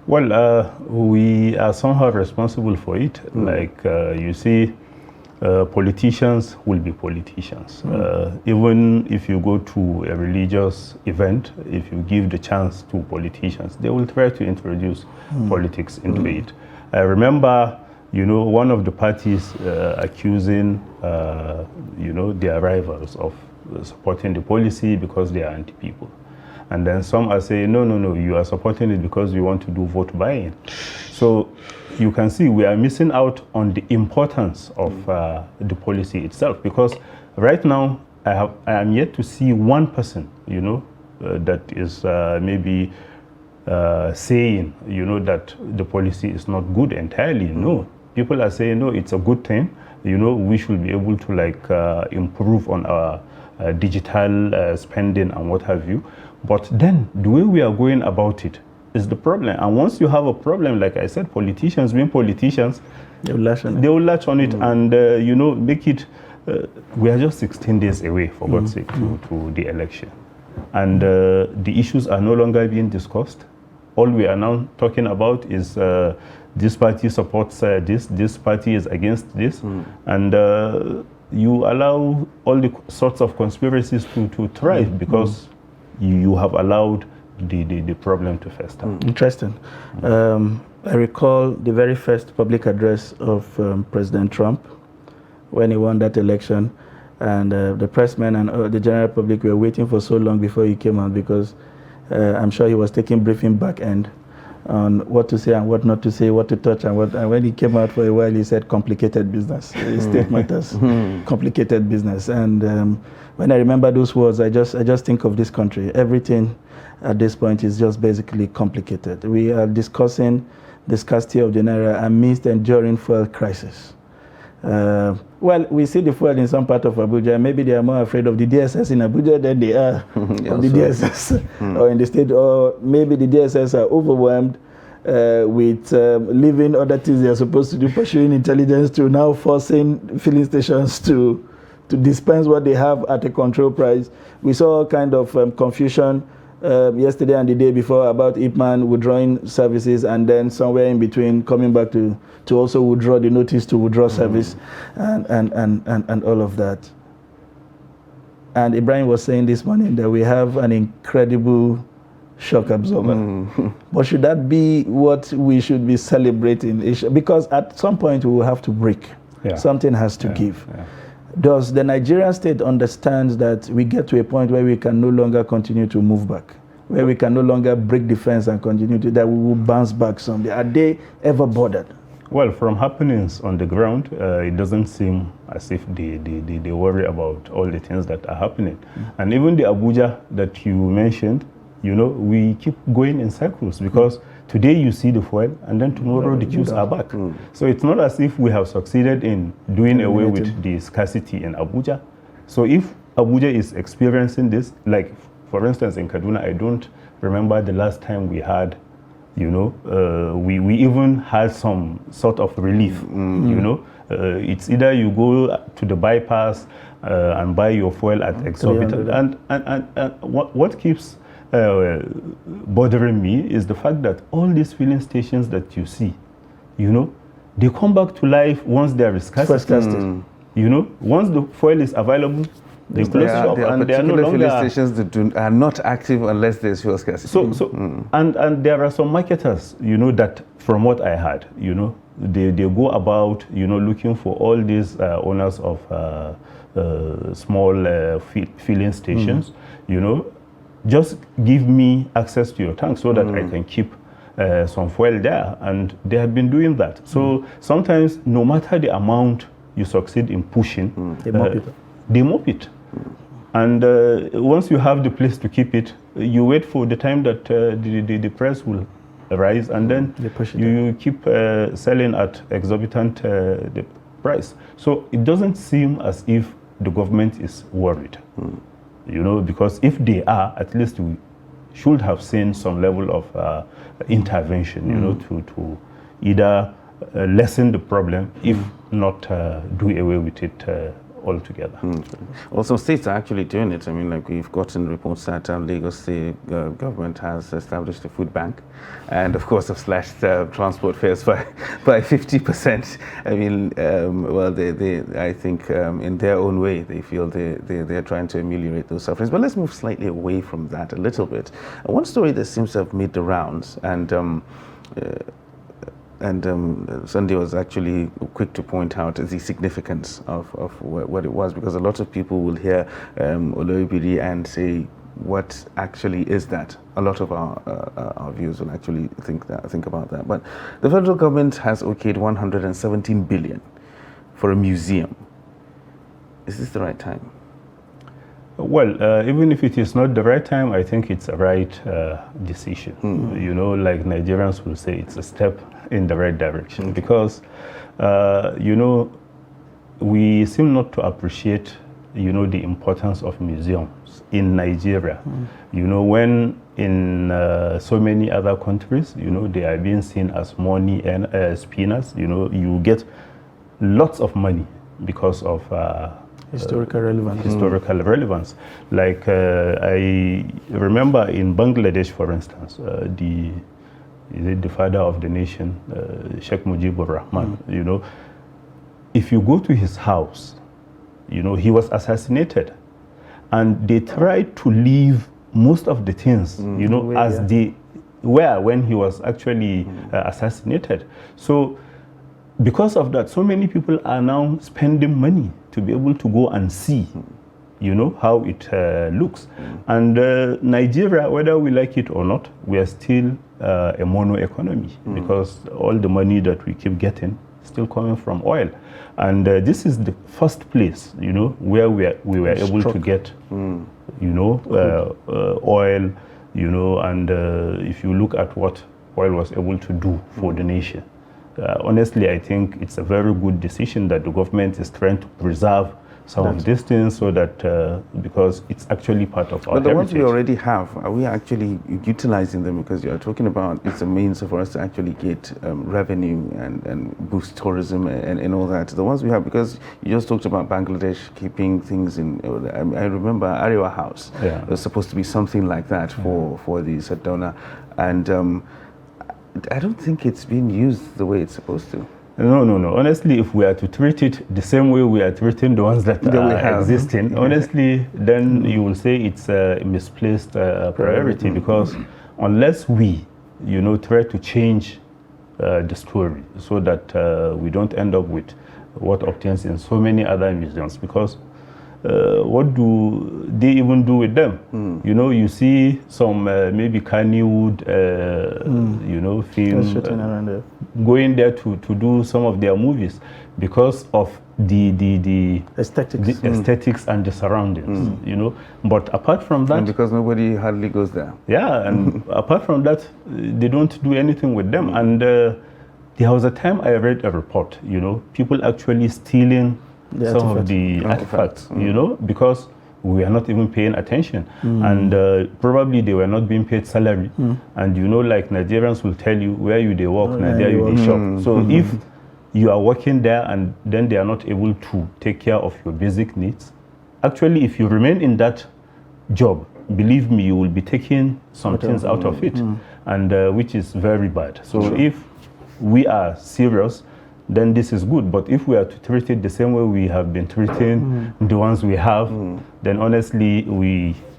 Well, we are somehow responsible for it. Like you see, politicians will be politicians. Even if you go to a religious event, if you give the chance to politicians, they will try to introduce politics into it. I remember, one of the parties accusing, their rivals of supporting the policy because they are anti-people. And then some are saying, no, you are supporting it because you want to do vote buying. So you can see we are missing out on the importance of the policy itself, because right now I am yet to see one person, that is maybe saying, that the policy is not good entirely. No, people are saying, no, it's a good thing. We should be able to improve on our digital spending and what have you. But then the way we are going about it is the problem. And once you have a problem, like I said, politicians being politicians, they will latch on it and, make it, we are just 16 days away, for God's sake, to the election. And the issues are no longer being discussed. All we are now talking about is this party supports this party is against this. And you allow all the sorts of conspiracies to thrive because you have allowed the problem to fester. Interesting. I recall the very first public address of President Trump when he won that election, and the pressmen and the general public were waiting for so long before he came out because I'm sure he was taking briefing back end on what to say and what not to say, what to touch and what. And when he came out for a while, he said complicated business. State matters, complicated business. And when I remember those words, I just think of this country. Everything at this point is just basically complicated. We are discussing the scarcity of the naira amidst the enduring fuel crisis. Well, we see the fuel in some part of Abuja. Maybe they are more afraid of the DSS in Abuja than they are of the DSS or in the state. Or maybe the DSS are overwhelmed with leaving other things they are supposed to do, pursuing intelligence, to now forcing filling stations to dispense what they have at a control price. We saw kind of confusion yesterday and the day before about Ipman withdrawing services, and then somewhere in between coming back to also withdraw the notice to withdraw service and all of that. And Ibrahim was saying this morning that we have an incredible shock absorber. But should that be what we should be celebrating? Because at some point we will have to break. Yeah. Something has to give. Yeah. Does the Nigerian state understand that we get to a point where we can no longer continue to move back, where we can no longer break the fence and continue to, that we will bounce back someday? Are they ever bothered? Well, from happenings on the ground, it doesn't seem as if they worry about all the things that are happening. And even the Abuja that you mentioned, you know, we keep going in circles because today you see the fuel and then tomorrow the queues are back. So it's not as if we have succeeded in doing away with the scarcity in Abuja. So if Abuja is experiencing this, like for instance in Kaduna, I don't remember the last time we had, you know, we even had some sort of relief, you know. It's either you go to the bypass and buy your fuel at exorbitant. And what keeps bothering me is the fact that all these filling stations that you see, you know, they come back to life once there is scarcity. You know, once the fuel is available, they close shop and they are no longer. Filling stations that are not active unless there's fuel scarcity. And there are some marketers, you know, that from what I heard, you know, they go about, you know, looking for all these owners of small filling stations, you know. Just give me access to your tank so that I can keep some fuel there. And they have been doing that. So sometimes, no matter the amount you succeed in pushing, they mop it. And once you have the place to keep it, you wait for the time that the price will rise, and then you keep selling at exorbitant the price. So it doesn't seem as if the government is worried. You know, because if they are, at least we should have seen some level of intervention, you know, to either lessen the problem, if not do away with it altogether. Well, some states are actually doing it. I mean, like we've gotten reports that Lagos State government has established a food bank, and of course have slashed transport fares by 50%. I mean, well, they I think in their own way they feel they're trying to ameliorate those sufferings. But let's move slightly away from that a little bit. One story that seems to have made the rounds, and Sunday was actually quick to point out the significance of what it was, because a lot of people will hear Oloibiri and say, what actually is that? A lot of our viewers will actually think about that. But the federal government has okayed 117 billion for a museum. Is this the right time? Well, even if it is not the right time, I think it's a right decision. You know, like Nigerians will say, it's a step in the right direction, because, you know, we seem not to appreciate, you know, the importance of museums in Nigeria. You know, when in so many other countries, you know, they are being seen as money and spinners. You know, you get lots of money because of historical relevance. Historical relevance. Like I remember in Bangladesh, for instance, the father of the nation, Sheikh Mujibur Rahman. You know, if you go to his house, you know, he was assassinated, and they tried to leave most of the things, you know, as they were when he was actually assassinated. So because of that, so many people are now spending money to be able to go and see, you know, how it looks. And Nigeria, whether we like it or not, we are still a mono economy, because all the money that we keep getting is still coming from oil. And this is the first place, you know, where we were able to get, you know, oil, you know, and if you look at what oil was able to do for the nation, honestly, I think it's a very good decision that the government is trying to preserve some of these things so that, because it's actually part of our But the heritage. ones we already have, are we actually utilizing them? Because you're talking about it's a means for us to actually get revenue and boost tourism and all that. The ones we have, because you just talked about Bangladesh keeping things in, I remember Ariwa House. Yeah. It was supposed to be something like that for the Sadona. And I don't think it's being used the way it's supposed to. No. Honestly, if we are to treat it the same way we are treating the ones that are existing, honestly, then you will say it's a misplaced priority, because unless we, try to change the story so that we don't end up with what obtains in so many other museums, because what do they even do with them? You see some maybe Kannywood, film going there to do some of their movies because of the aesthetics and the surroundings, But apart from that, and because nobody hardly goes there. Yeah, and apart from that, they don't do anything with them. And there was a time I read a report, people actually stealing some of the artifacts, because we are not even paying attention. And probably they were not being paid salary. And like Nigerians will tell you, where you they work, there you they shop. So if you are working there and then they are not able to take care of your basic needs, actually if you remain in that job, believe me, you will be taking some things out of it, and which is very bad. So if we are serious, then this is good. But if we are to treat it the same way we have been treating the ones we have, then honestly,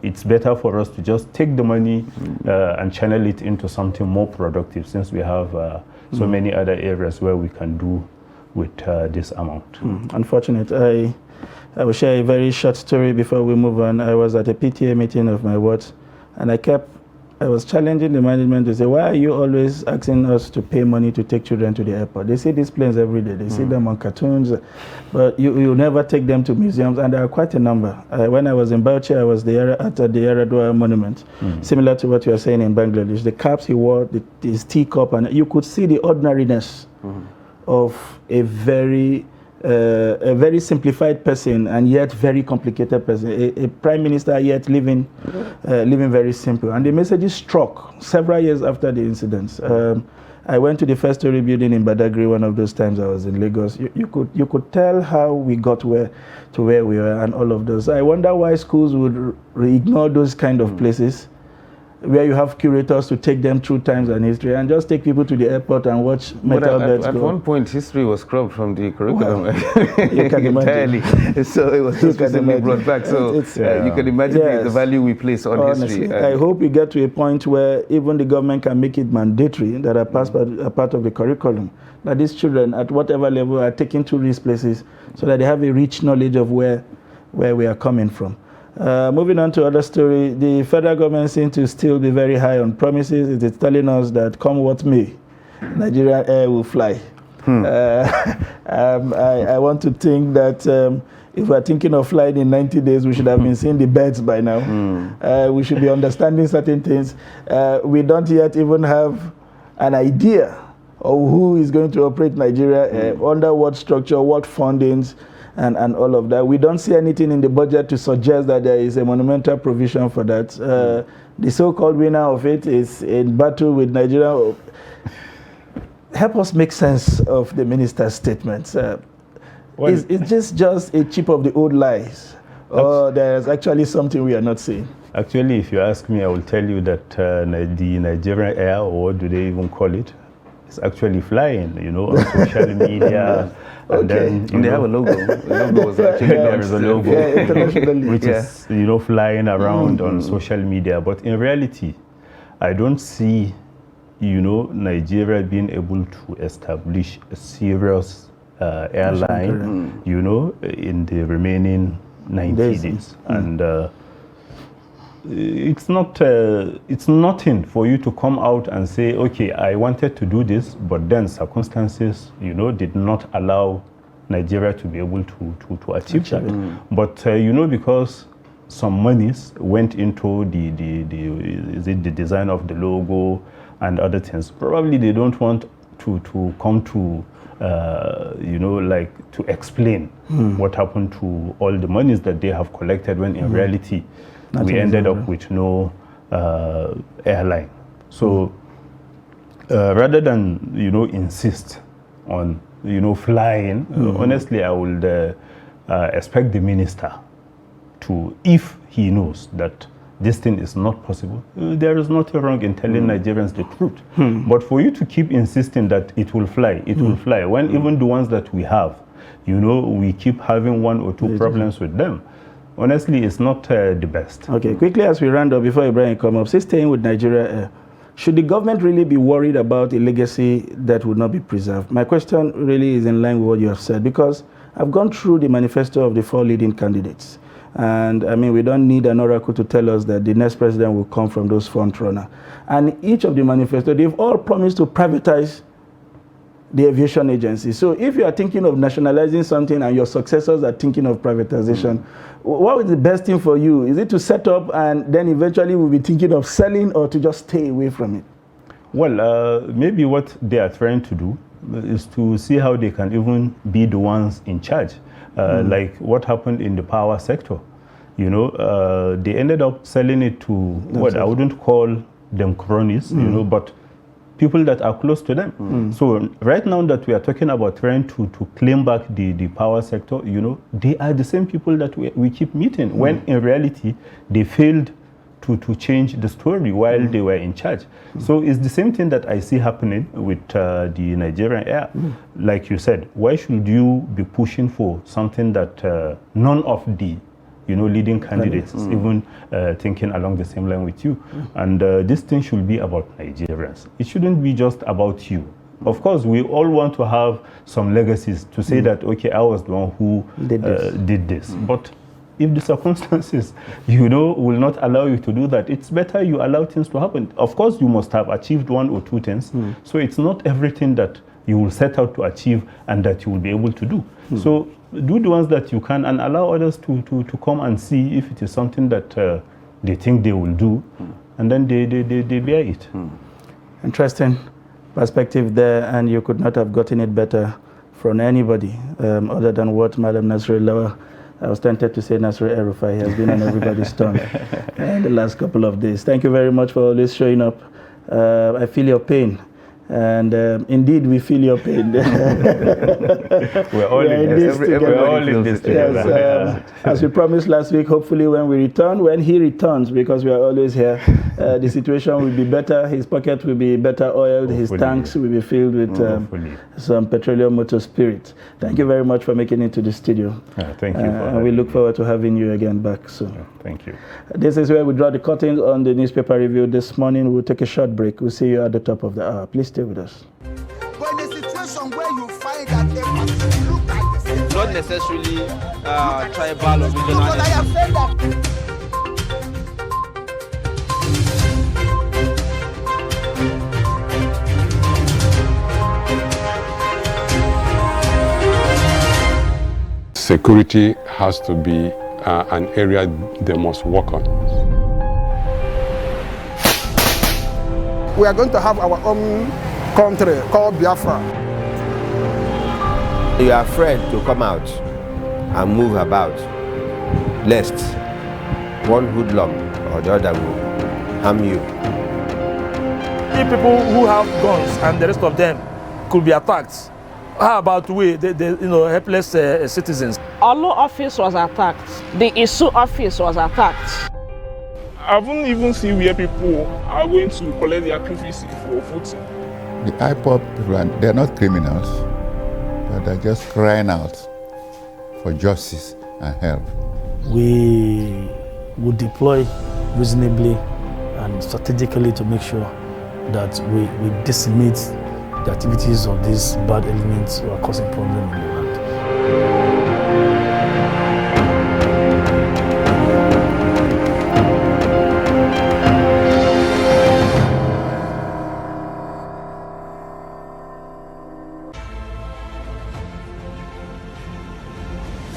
it's better for us to just take the money and channel it into something more productive, since we have so many other areas where we can do with this amount. Unfortunate. I will share a very short story before we move on. I was at a PTA meeting of my ward, and I was challenging the management to say, why are you always asking us to pay money to take children to the airport? They see these planes every day. They see them on cartoons, but you never take them to museums, and there are quite a number. When I was in Bauchi, I was at the Yaradua Monument, similar to what you are saying in Bangladesh. The caps he wore, his teacup, and you could see the ordinariness of a very simplified person and yet very complicated person, a prime minister yet living very simple. And the message struck several years after the incidents. I went to the First Story building in Badagry one of those times I was in Lagos. You could tell how we got to where we were and all of those. I wonder why schools would ignore those kind of places where you have curators to take them through times and history, and just take people to the airport and watch metal beds go. At one point, history was scrubbed from the curriculum. You can entirely. So it was just recently brought back. So you can imagine the value we place on honestly, history. I hope we get to a point where even the government can make it mandatory that a part of the curriculum, that these children at whatever level are taken to these places so that they have a rich knowledge of where we are coming from. Moving on to other story, the federal government seems to still be very high on promises. It is telling us that come what may, Nigerian Air will fly. I want to think that if we're thinking of flying in 90 days, we should have been seeing the birds by now. We should be understanding certain things. We don't yet even have an idea of who is going to operate Nigeria, under what structure, what fundings, and all of that. We don't see anything in the budget to suggest that there is a monumental provision for that. The so-called winner of it is in battle with Nigeria. Help us make sense of the minister's statements. Is this just a chip of the old lies, or there's actually something we are not seeing? Actually, if you ask me, I will tell you that the Nigerian Air, or what do they even call it, is actually flying, on social media. And then they have a logo. The logo was actually there is a logo, which is flying around on social media. But in reality, I don't see Nigeria being able to establish a serious airline in the remaining 90 days. And it's nothing for you to come out and say, okay, I wanted to do this, but then circumstances, did not allow Nigeria to be able to achieve that. But because some monies went into the design of the logo and other things, probably they don't want to come to, to explain what happened to all the monies that they have collected, when in reality, we ended up with no airline. So rather than, insist on, flying, honestly, I would expect the minister to, if he knows that this thing is not possible, there is nothing wrong in telling Nigerians the truth. But for you to keep insisting that it will fly, when even the ones that we have, we keep having one or two problems with them, honestly, it's not the best. Okay, quickly as we round up, before Ibrahim come up, say staying with Nigeria, should the government really be worried about a legacy that would not be preserved? My question really is in line with what you have said, because I've gone through the manifesto of the 4 leading candidates. And I mean, we don't need an oracle to tell us that the next president will come from those front runners. And each of the manifesto, they've all promised to privatize the aviation agency. So if you are thinking of nationalizing something and your successors are thinking of privatization, what is the best thing for you? Is it to set up and then eventually we'll be thinking of selling, or to just stay away from it? Well, maybe what they are trying to do is to see how they can even be the ones in charge. Like what happened in the power sector. They ended up selling it to what I wouldn't call them cronies, but people that are close to them. So right now that we are talking about trying to claim back the power sector, they are the same people that we keep meeting, when in reality they failed to change the story while they were in charge. So it's the same thing that I see happening with the Nigerian Air. Like you said, why should you be pushing for something that none of the leading candidates is even thinking along the same line with you? And this thing should be about Nigerians. It shouldn't be just about you. Of course, we all want to have some legacies to say that, okay, I was the one who did this. But if the circumstances, will not allow you to do that, it's better you allow things to happen. Of course, you must have achieved 1 or 2 things. So it's not everything that you will set out to achieve and that you will be able to do. So do the ones that you can and allow others to come and see if it is something that they think they will do, and then they bear it. Interesting perspective there, and you could not have gotten it better from anybody other than what Madam Nasrullah, I was tempted to say Nasir El-Rufai, has been on everybody's tongue in the last couple of days. Thank you very much for always showing up. I feel your pain. And indeed, we feel your pain. We're all in this together. Yes, as we promised last week, hopefully when he returns, because we are always here, the situation will be better. His pocket will be better oiled. Hopefully. His tanks will be filled with some petroleum motor spirit. Thank you very much for making it to the studio. Thank you. And we look forward to having you again back soon. Thank you. This is where we draw the curtains on the newspaper review this morning. We'll take a short break. We'll see you at the top of the hour. Please stay with us. But in a situation where you find that a person look like the same, not necessarily tribal or regional. Because I have said that. Security has to be an area they must work on. We are going to have our own country called Biafra. You are afraid to come out and move about, lest one hoodlum or the other will harm you. If people who have guns and the rest of them could be attacked, how about we, the helpless citizens? Olo office was attacked. The Isu office was attacked. I haven't even seen where people are going to collect their PVC for voting. The IPOP people, they're not criminals, but they're just crying out for justice and help. We would deploy reasonably and strategically to make sure that we decimate the activities of these bad elements who are causing problems in the land.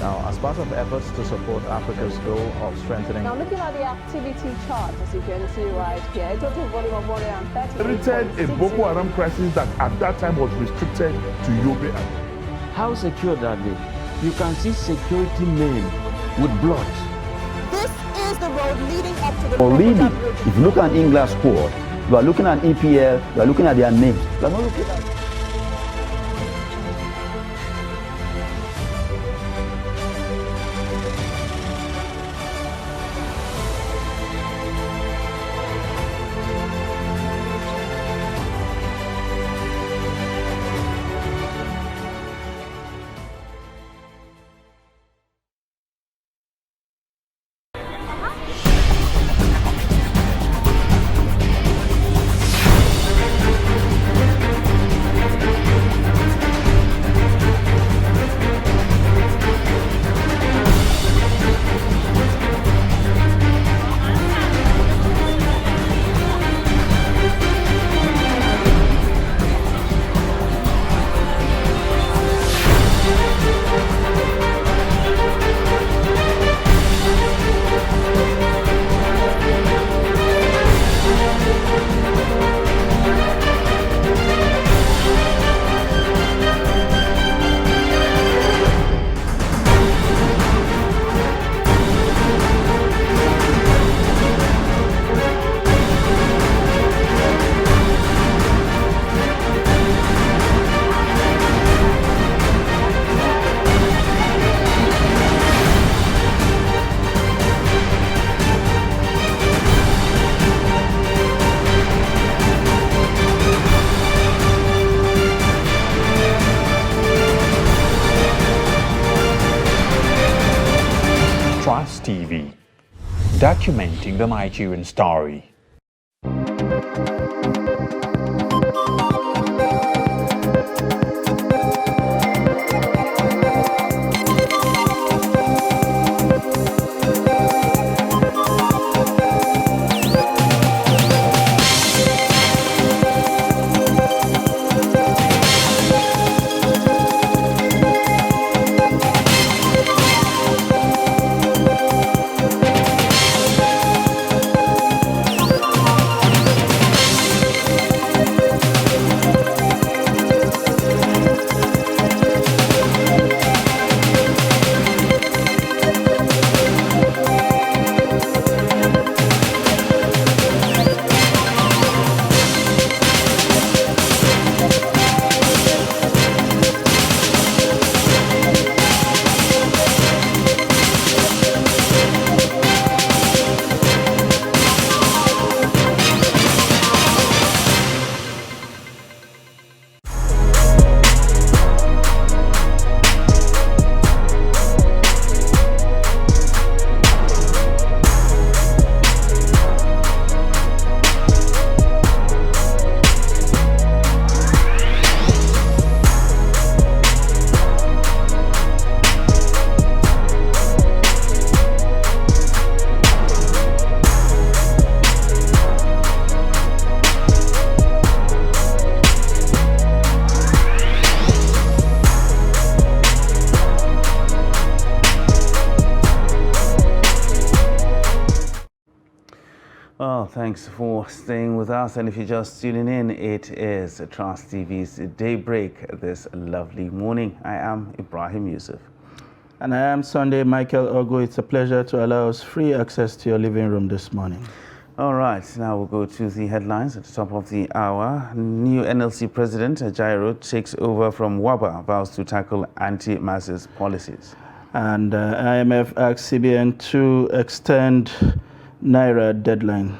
Now, as part of efforts to support support Africa's goal of strengthening. Now looking at the activity chart, as you can see right here, a total volume of 130. Created a Boko Haram crisis that at that time was restricted to Yobe. How secure are they? You can see security men with blood. This is the road leading up to the Or really, if you look at England squad, you are looking at EPL, you are looking at their names. You are not looking at Trust TV, documenting the Nigerian story. Well, thanks for staying with us. And if you're just tuning in, it is Trust TV's Daybreak this lovely morning. I am Ibrahim Yusuf. And I am Sunday Michael Ogo. It's a pleasure to allow us free access to your living room this morning. All right, now we'll go to the headlines at the top of the hour. New NLC President Jairo takes over from Waba, vows to tackle anti-masses policies. And IMF asks CBN to extend Naira deadline.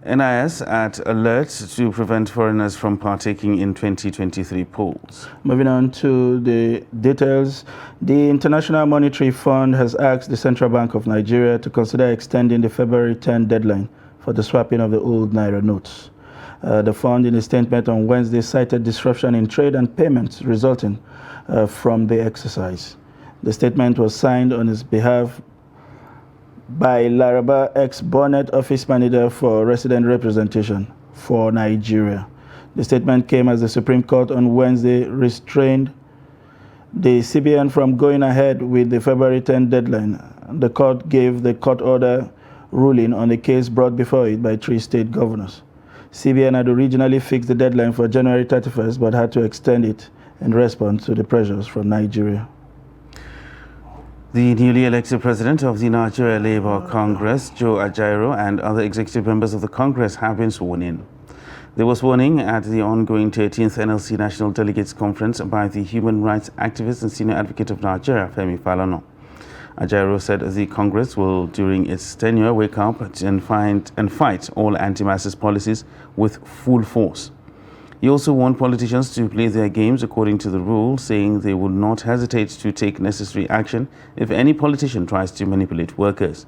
NIS at alert to prevent foreigners from partaking in 2023 polls. Moving on to the details, the International Monetary Fund has asked the Central Bank of Nigeria to consider extending the February 10 deadline for the swapping of the old Naira notes. The fund, in a statement on Wednesday, cited disruption in trade and payments resulting from the exercise. The statement was signed on his behalf by Laraba X. Bonnet, Office Manager for Resident Representation for Nigeria. The statement came as the Supreme Court on Wednesday restrained the CBN from going ahead with the February 10 deadline. The court gave the court order ruling on a case brought before it by 3 state governors. CBN had originally fixed the deadline for January 31st, but had to extend it in response to the pressures from Nigeria. The newly elected president of the Nigeria Labour Congress, Joe Ajaero, and other executive members of the Congress have been sworn in. They were sworn in at the ongoing 13th NLC National Delegates Conference by the human rights activist and senior advocate of Nigeria, Femi Falana. Ajaero said the Congress will, during its tenure, wake up and fight all anti-masses policies with full force. He also warned politicians to play their games according to the rule, saying they would not hesitate to take necessary action if any politician tries to manipulate workers.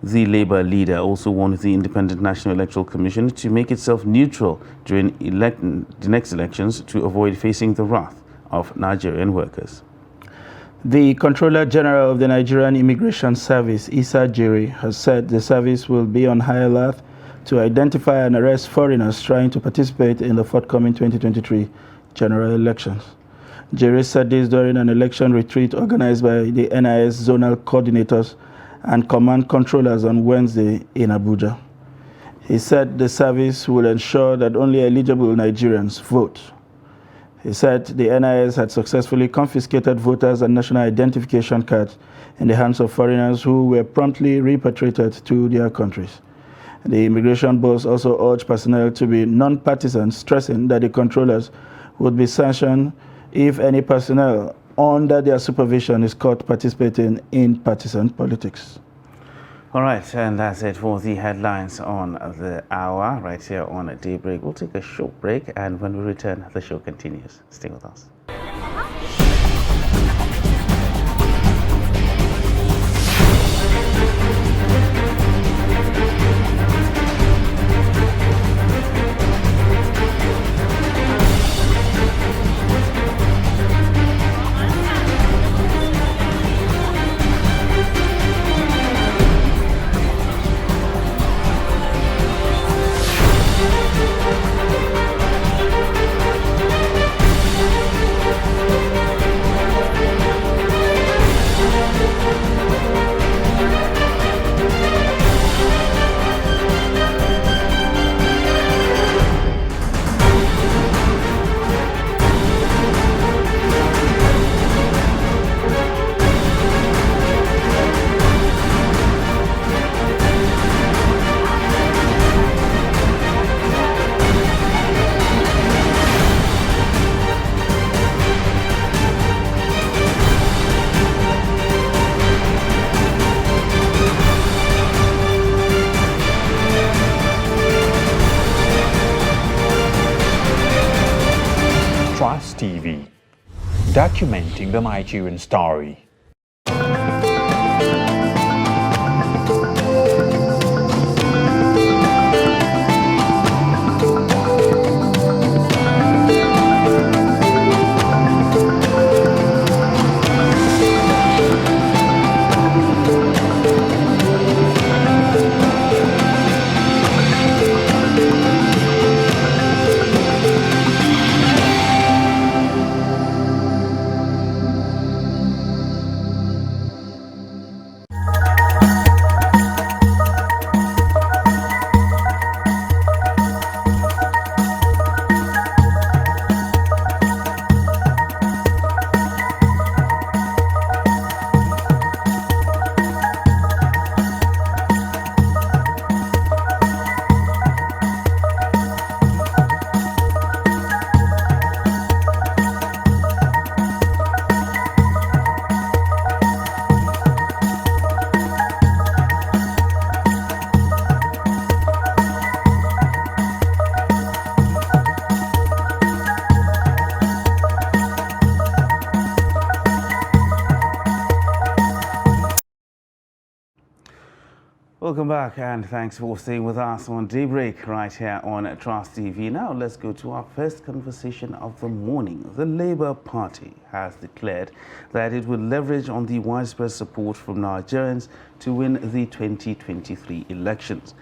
The Labour leader also warned the Independent National Electoral Commission to make itself neutral during the next elections to avoid facing the wrath of Nigerian workers. The Controller General of the Nigerian Immigration Service, Issa Jere, has said the service will be on high alert to identify and arrest foreigners trying to participate in the forthcoming 2023 general elections. Jere said this during an election retreat organized by the NIS zonal coordinators and command controllers on Wednesday in Abuja. He said the service will ensure that only eligible Nigerians vote. He said the NIS had successfully confiscated voters and national identification cards in the hands of foreigners who were promptly repatriated to their countries. The immigration boss also urged personnel to be non-partisan, stressing that the controllers would be sanctioned if any personnel under their supervision is caught participating in partisan politics. All right, and that's it for the headlines on the hour right here on Daybreak. We'll take a short break, and when we return, the show continues. Stay with us. TV, documenting the Nigerian story. Welcome back, and thanks for staying with us on Daybreak right here on Trust TV. Now let's go to our first conversation of the morning. The Labour Party has declared that it will leverage on the widespread support from Nigerians to win the 2023 elections.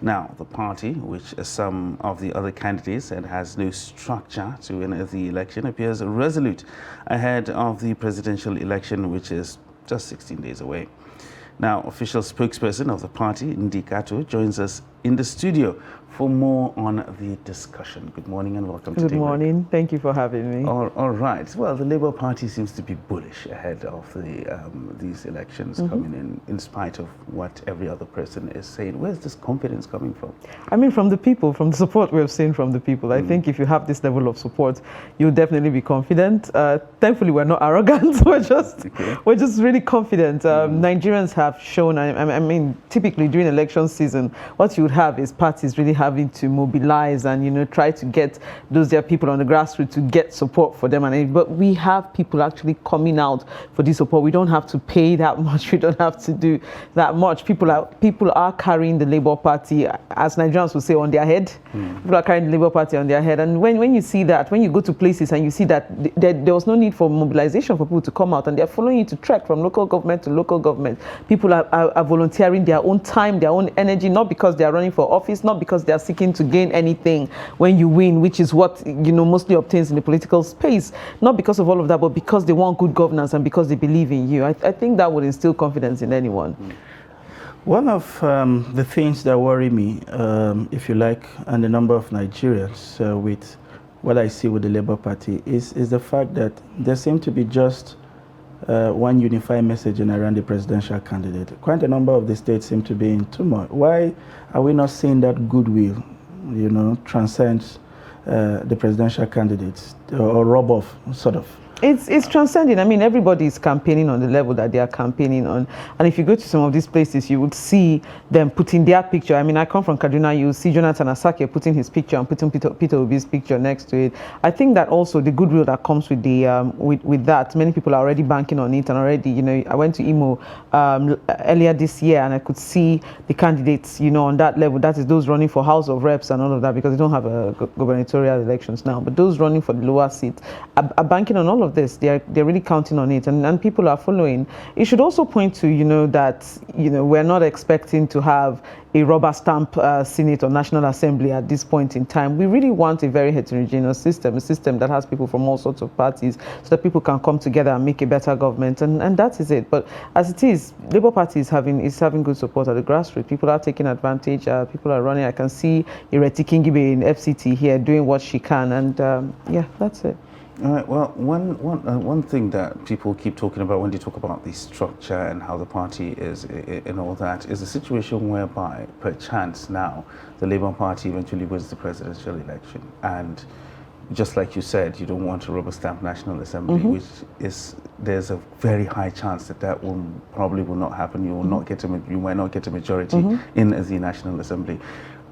Now, the party, which some of the other candidates said has no structure to win the election, appears resolute ahead of the presidential election, which is just 16 days away. Now, official spokesperson of the party, Ndikato, joins us in the studio for more on the discussion. Good morning and welcome to Daybreak. Good morning. Thank you for having me. All right. Well, the Labour Party seems to be bullish ahead of these elections coming in spite of what every other person is saying. Where's this confidence coming from? I mean, from the people, from the support we've seen from the people. I think if you have this level of support, you'll definitely be confident. Thankfully, we're not arrogant. We're just really confident. Nigerians have shown, I mean, typically during election season, what you would have is parties really having to mobilize and, you know, try to get those their people on the grassroots to get support for them. But we have people actually coming out for this support. We don't have to pay that much. We don't have to do that much. People are carrying the Labour Party, as Nigerians would say, on their head. People are carrying the Labour Party on their head. And when you see that, when you go to places and you see that there was no need for mobilization for people to come out, and they're following you to trek from local government to local government. People are volunteering their own time, their own energy, not because they are running for office, not because they are seeking to gain anything when you win, which is what, you know, mostly obtains in the political space, not because of all of that, but because they want good governance and because they believe in you. I think that would instill confidence in anyone. One of the things that worry me, if you like, and the number of Nigerians with what I see with the Labour Party is the fact that there seems to be just one unified message around the presidential candidate. Quite a number of the states seem to be in turmoil. Why are we not seeing that goodwill, you know, transcend the presidential candidates or rub off, sort of? It's transcending. I mean, everybody is campaigning on the level that they are campaigning on. And if you go to some of these places, you would see them putting their picture. I mean, I come from Kaduna, you see Jonathan Asake putting his picture and putting Peter Obi's picture next to it. I think that also the goodwill that comes with the with that, many people are already banking on it, and already, you know, I went to Imo earlier this year, and I could see the candidates, you know, on that level. That is those running for House of Reps and all of that, because they don't have gubernatorial elections now. But those running for the lower seats are banking on all of this. They're really counting on it, and people are following. It should also point to, you know, that, you know, we're not expecting to have a rubber stamp Senate or National Assembly at this point in time. We really want a very heterogeneous system, a system that has people from all sorts of parties, so that people can come together and make a better government, and that is it. But as it is, Labour Party is having good support at the grassroots. People are taking advantage. People are running. I can see Ireti Kingibe in FCT here doing what she can, and yeah, that's it. All right. Well, one thing that people keep talking about when they talk about the structure and how the party is and all that is a situation whereby, perchance now, the Labour Party eventually wins the presidential election, and just like you said, you don't want a rubber stamp National Assembly, which is, there's a very high chance that probably will not happen. You will not get you might not get a majority in the National Assembly.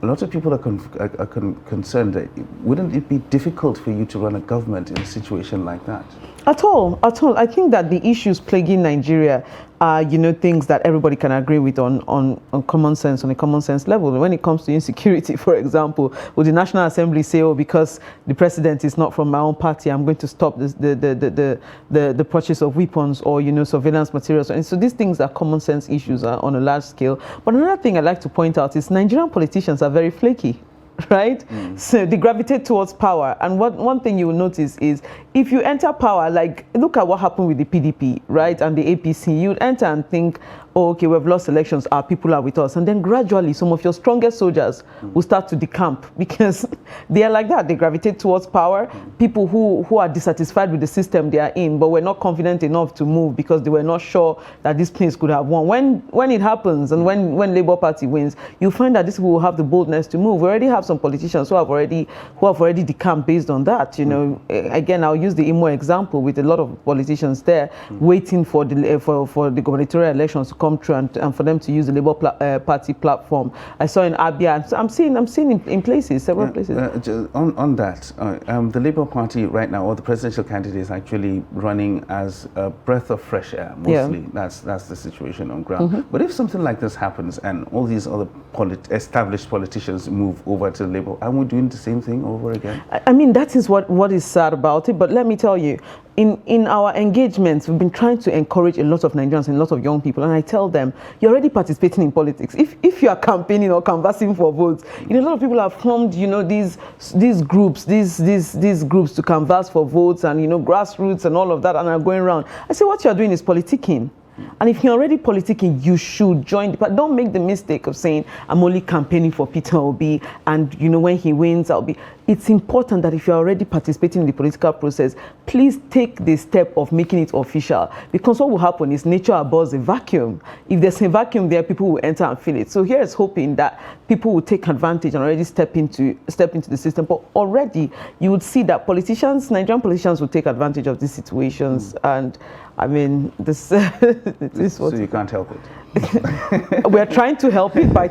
A lot of people are concerned that wouldn't it be difficult for you to run a government in a situation like that? At all. I think that the issues plaguing Nigeria are, you know, things that everybody can agree with on common sense, on a common sense level. When it comes to insecurity, for example, would the National Assembly say, oh, because the president is not from my own party, I'm going to stop the purchase of weapons or, you know, surveillance materials? And so these things are common sense issues on a large scale. But another thing I'd like to point out is Nigerian politicians are very flaky. Right? So they gravitate towards power. And one thing you will notice is if you enter power, like look at what happened with the PDP, right? And the APC, you would enter and think, oh, okay, we've lost elections, our people are with us. And then gradually some of your strongest soldiers will start to decamp because they are like that. They gravitate towards power. People who are dissatisfied with the system they are in, but were not confident enough to move because they were not sure that this place could have won. When it happens and when Labour Party wins, you find that these people will have the boldness to move. We already have some politicians who have already decamped based on that. You know, again, I'll use the Imo example with a lot of politicians there waiting for the gubernatorial elections to come through and for them to use the Labour Party platform. I saw in Abia. I'm seeing in places, several places. On that, the Labour Party right now, or the presidential candidate, is actually running as a breath of fresh air. Mostly, that's the situation on ground. But if something like this happens and all these other established politicians move over to Labour, are we doing the same thing over again? I mean, that is what is sad about it. But let me tell you, in our engagements, we've been trying to encourage a lot of Nigerians and a lot of young people, and I tell them, you're already participating in politics. If you are campaigning or canvassing for votes, a lot of people have formed, these groups, these groups to canvass for votes and, grassroots and all of that, and are going around. I say, what you're doing is politicking. And if you're already politicking, you should join the party. Don't make the mistake of saying, I'm only campaigning for Peter Obi, and when he wins, I'll be. It's important that if you're already participating in the political process, please take the step of making it official. Because what will happen is nature abhors a vacuum. If there's a vacuum there, people will enter and fill it. So here's hoping that people will take advantage and already step into the system. But already you would see that Nigerian politicians will take advantage of these situations. And I mean, this is what. So you can't help it. We're trying to help it by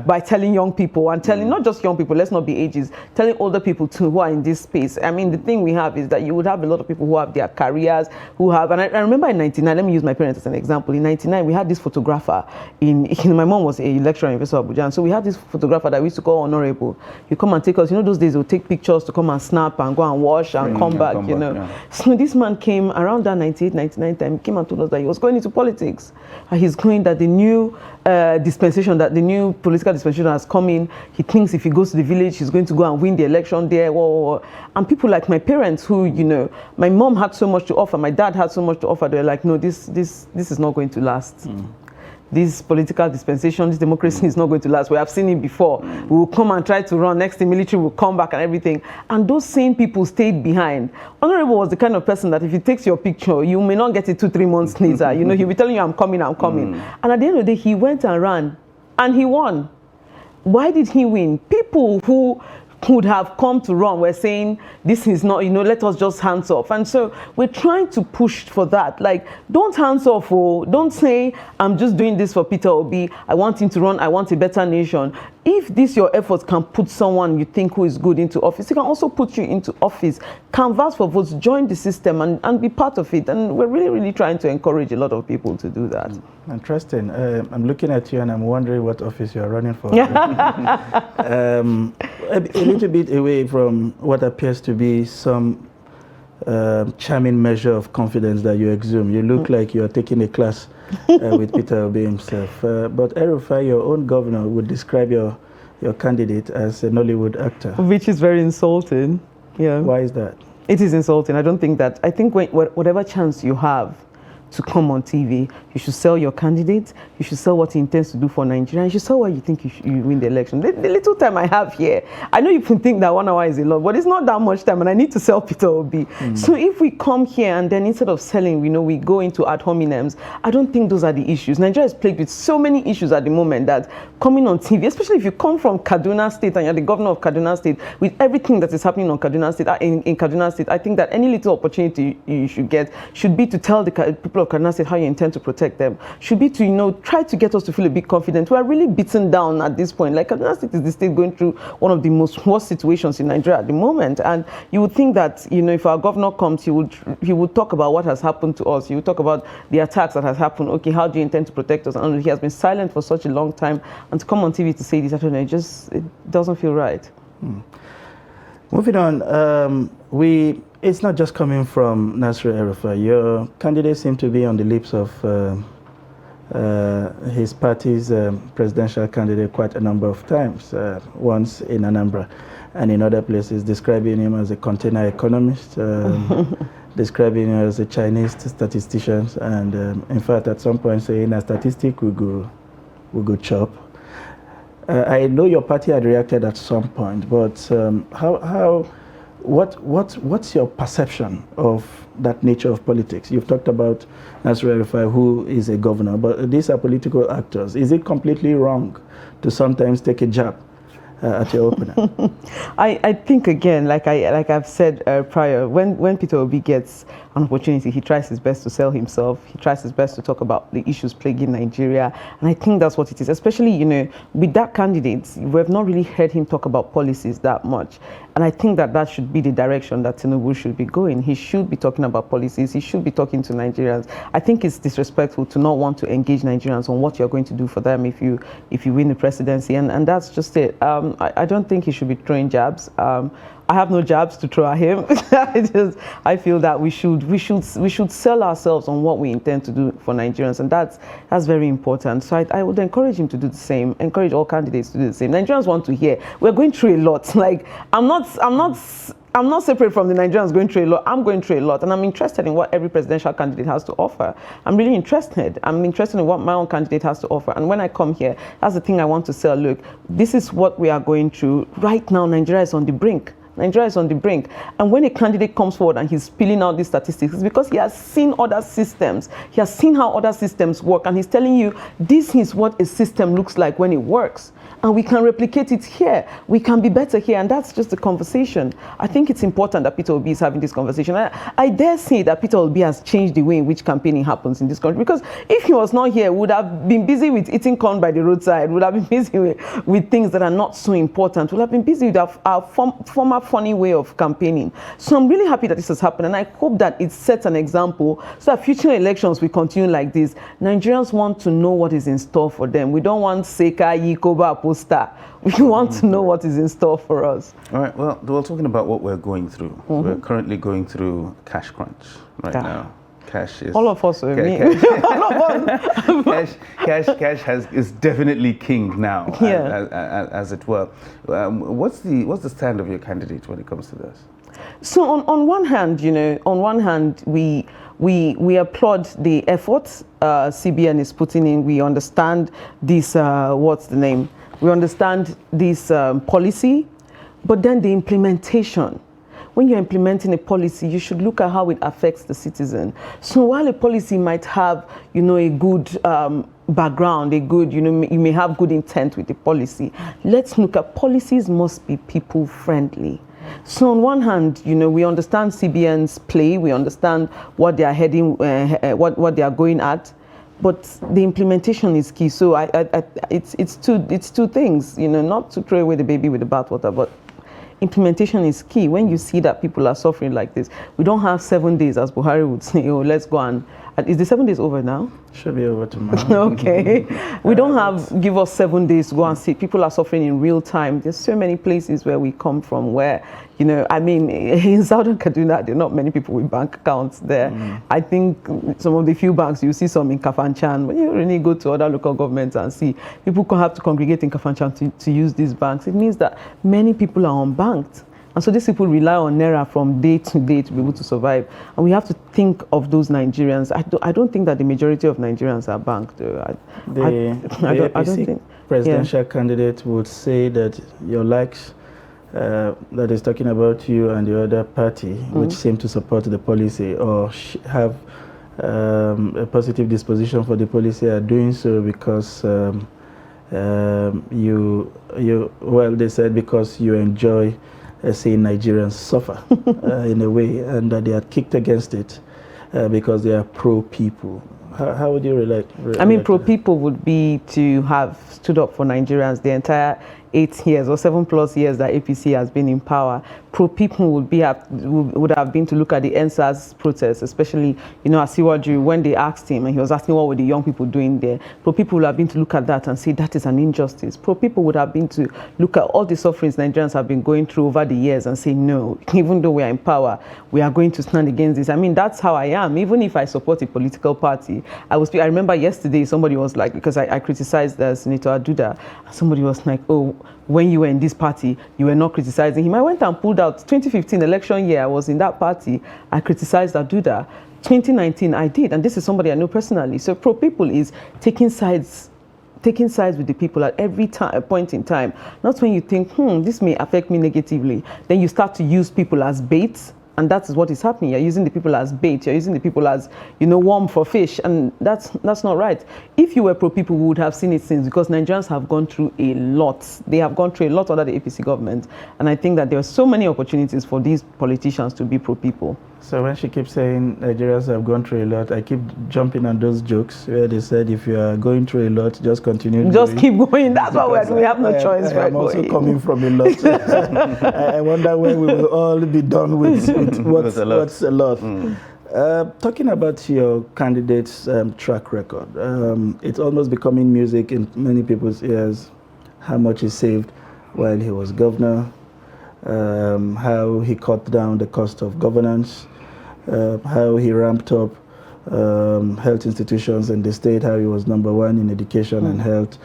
by telling young people and telling not just young people. Let's not be ages. Telling older people too who are in this space. I mean, the thing we have is that you would have a lot of people who have their careers, who have. And I remember in '99. Let me use my parents as an example. In '99, we had this photographer. My mom was a lecturer in University of Abuja, and so we had this photographer that we used to call Honorable. You come and take us. Those days they would take pictures to come and snap and go and wash and come back. Yeah. So this man came around that 98, 99 time. He came and told us that he was going into politics. And he's going that the new dispensation, that the new political dispensation has come in. He thinks if he goes to the village, he's going to go and win the election there. And people like my parents who, my mom had so much to offer, my dad had so much to offer. They're like, no, this is not going to last. This political dispensation, this democracy is not going to last. We have seen it before. We will come and try to run. Next, the military will come back and everything. And those same people stayed behind. Honorable was the kind of person that if he takes your picture, you may not get it 2-3 months later. He'll be telling you, I'm coming. And at the end of the day, he went and ran. And he won. Why did he win? People who could have come to run were saying, this is not, let us just hands off. And so we're trying to push for that. Like, don't hands off. Don't say, I'm just doing this for Peter Obi. I want him to run. I want a better nation. If your efforts can put someone you think who is good into office, it can also put you into office. Canvass for votes, join the system and be part of it. And we're really, really trying to encourage a lot of people to do that. Interesting. I'm looking at you and I'm wondering what office you're running for. A little bit away from what appears to be some charming measure of confidence that you exude. You look like you're taking a class with Peter Obi himself. But El-Rufai, your own governor, would describe your candidate as a Nollywood actor. Which is very insulting. Yeah. Why is that? It is insulting. I think whatever chance you have to come on TV, you should sell your candidate, you should sell what he intends to do for Nigeria, you should sell why you think you win the election. The little time I have here, I know you can think that 1 hour is a lot, but it's not that much time, and I need to sell Peter Obi. So if we come here and then instead of selling, we go into ad hominems, I don't think those are the issues. Nigeria is plagued with so many issues at the moment that coming on TV, especially if you come from Kaduna State and you're the governor of Kaduna State, with everything that is happening on Kaduna State, in Kaduna State, I think that any little opportunity you should get should be to tell the people of Kaduna State how you intend to protect them. Should be to, try to get us to feel a bit confident. We are really beaten down at this point. Like, Kaduna State is the state going through one of the worst situations in Nigeria at the moment. And you would think that, if our governor comes, he would talk about what has happened to us. He would talk about the attacks that has happened. Okay, how do you intend to protect us? And he has been silent for such a long time. And to come on TV to say this, I don't know, it doesn't feel right. Moving on, it's not just coming from Nasir El-Rufai. Your candidate seemed to be on the lips of his party's presidential candidate quite a number of times, once in Anambra and in other places, describing him as a container economist, describing him as a Chinese statistician, and in fact at some point saying a statistic will go chop. I know your party had reacted at some point, but what's your perception of that nature of politics? You've talked about Nasir El-Rufai, who is a governor, but these are political actors. Is it completely wrong to sometimes take a jab at your opponent? I think, again, like I've said prior, when Peter Obi gets an opportunity, he tries his best to sell himself. He tries his best to talk about the issues plaguing Nigeria. And I think that's what it is, especially, you know, with that candidate, we have not really heard him talk about policies that much. And I think that that should be the direction that Tinubu should be going. He should be talking about policies. He should be talking to Nigerians. I think it's disrespectful to not want to engage Nigerians on what you're going to do for them if you win the presidency. And that's just it. I don't think he should be throwing jabs. I have no jabs to throw at him. I feel that we should sell ourselves on what we intend to do for Nigerians, and that's very important. So I would encourage him to do the same. Encourage all candidates to do the same. Nigerians want to hear. We're going through a lot. Like I'm not separate from the Nigerians going through a lot. I'm going through a lot, and I'm interested in what every presidential candidate has to offer. I'm really interested. I'm interested in what my own candidate has to offer. And when I come here, that's the thing I want to sell. Look, this is what we are going through right now. Nigeria is on the brink. Nigeria is on the brink. And when a candidate comes forward and he's spilling out these statistics, it's because he has seen other systems. He has seen how other systems work. And he's telling you, this is what a system looks like when it works. And we can replicate it here. We can be better here. And that's just the conversation. I think it's important that Peter Obi is having this conversation. I dare say that Peter Obi has changed the way in which campaigning happens in this country. Because if he was not here, would have been busy with eating corn by the roadside, would have been busy with things that are not so important, would have been busy with our former funny way of campaigning. So I'm really happy that this has happened. And I hope that it sets an example so that future elections will continue like this. Nigerians want to know what is in store for them. We don't want Seka, Yikoba, Poster. We want to know what is in store for us. All right, well, we're talking about what we're going through. We're currently going through cash crunch right now. Cash is... All of us, all of us. Cash is definitely king now, as it were. What's the stand of your candidate when it comes to this? So on one hand, you know, we applaud the efforts CBN is putting in. We understand this, we understand this policy, but then the implementation. When you're implementing a policy, you should look at how it affects the citizen. So while a policy might have, you know, a good background, you may have good intent with the policy, let's look at policies must be people friendly. So on one hand, you know, we understand CBN's play, we understand what they are heading, what they are going at, but the implementation is key. So it's two things, you know, not to throw away the baby with the bathwater, but implementation is key. When you see that people are suffering like this, we don't have 7 days, as Buhari would say, oh, let's go and... Is the 7 days over now? Should be over tomorrow. Okay. We don't have, give us 7 days to go and see. People are suffering in real time. There's so many places where we come from where, you know, I mean, in Southern Kaduna, there are not many people with bank accounts there. I think some of the few banks, you see some in Kafanchan. When you really go to other local governments and see, people have to congregate in Kafanchan to use these banks. It means that many people are unbanked. And so these people rely on Naira from day to day to be able to survive. And we have to think of those Nigerians. I don't think that the majority of Nigerians are banked. I don't think presidential candidate would say that your likes that is talking about you and the other party, which seem to support the policy or have a positive disposition for the policy, are doing so because they said because you enjoy seeing Nigerians suffer in a way, and that they are kicked against it because they are pro-people. How would you relate? I mean, pro-people would be to have stood up for Nigerians the entire 8 years or 7+ years that APC has been in power. Pro-people would have been to look at the NSAS protests, especially, you know, Asiwaju, when they asked him and he was asking what were the young people doing there. Pro-people would have been to look at that and say that is an injustice. Pro-people would have been to look at all the sufferings Nigerians have been going through over the years and say, no, even though we are in power, we are going to stand against this. I mean, that's how I am. Even if I support a political party, I remember yesterday somebody was like, because I criticized Senator Aduda, somebody was like, oh, when you were in this party, you were not criticizing him. I went and pulled out 2015 election year. I was in that party. I criticized Aduda. 2019, I did. And this is somebody I know personally. So pro-people is taking sides with the people at every point in time. Not when you think, this may affect me negatively. Then you start to use people as bait. And that is what is happening. You're using the people as bait. You're using the people as, you know, worm for fish. And that's not right. If you were pro-people, we would have seen it since, because Nigerians have gone through a lot. They have gone through a lot under the APC government. And I think that there are so many opportunities for these politicians to be pro-people. So when she keeps saying Nigerians have gone through a lot, I keep jumping on those jokes where they said if you are going through a lot, just continue. Just keep going. That's what we have no choice. I'm also coming from a lot. I wonder when we will all be done with what's a lot. Talking about your candidate's track record, it's almost becoming music in many people's ears. How much he saved while he was governor, how he cut down the cost of governance, how he ramped up health institutions in the state, how he was #1 in education and health,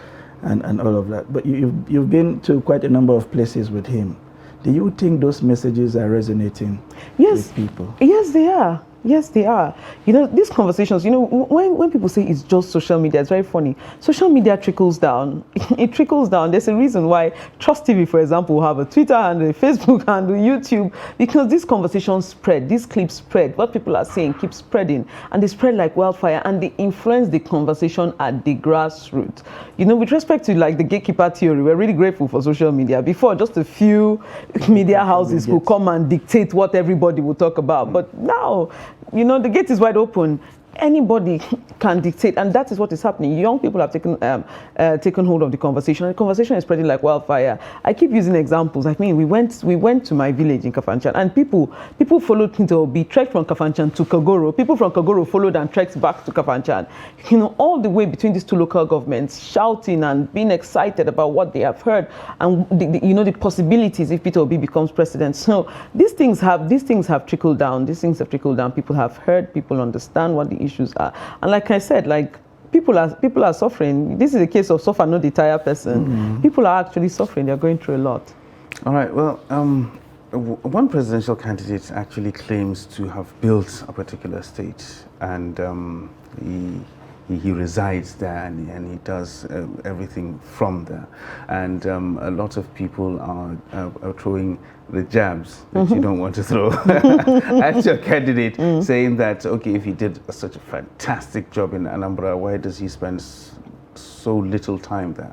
and all of that. But you've been to quite a number of places with him. Do you think those messages are resonating with people? Yes, they are. Yes, they are. You know, these conversations, you know, when people say it's just social media, it's very funny. Social media trickles down. It trickles down. There's a reason why Trust TV, for example, will have a Twitter and a Facebook and a YouTube, because these conversations spread, these clips spread. What people are saying keeps spreading, and they spread like wildfire, and they influence the conversation at the grassroots. You know, with respect to like the gatekeeper theory, we're really grateful for social media. Before, just a few media houses could come and dictate what everybody will talk about. But now, you know, the gate is wide open. Anybody can dictate, and that is what is happening. Young people have taken hold of the conversation. The conversation is spreading like wildfire. I keep using examples. I mean, we went to my village in Kafanchan, and people followed me to Obi, trekked from Kafanchan to Kagoro. People from Kagoro followed and trekked back to Kafanchan. You know, all the way between these two local governments, shouting and being excited about what they have heard, and you know, the possibilities if Peter Obi becomes president. So these things have trickled down. These things have trickled down. People have heard. People understand what the issues are, and like I said, like people are suffering. This is a case of suffer no the tire person. People are actually suffering. They're going through a lot. All right. Well, one presidential candidate actually claims to have built a particular state, and he resides there, and he does everything from there. And a lot of people are throwing the jabs that you don't want to throw at your candidate, saying that, okay, if he did such a fantastic job in Anambra, why does he spend so little time there?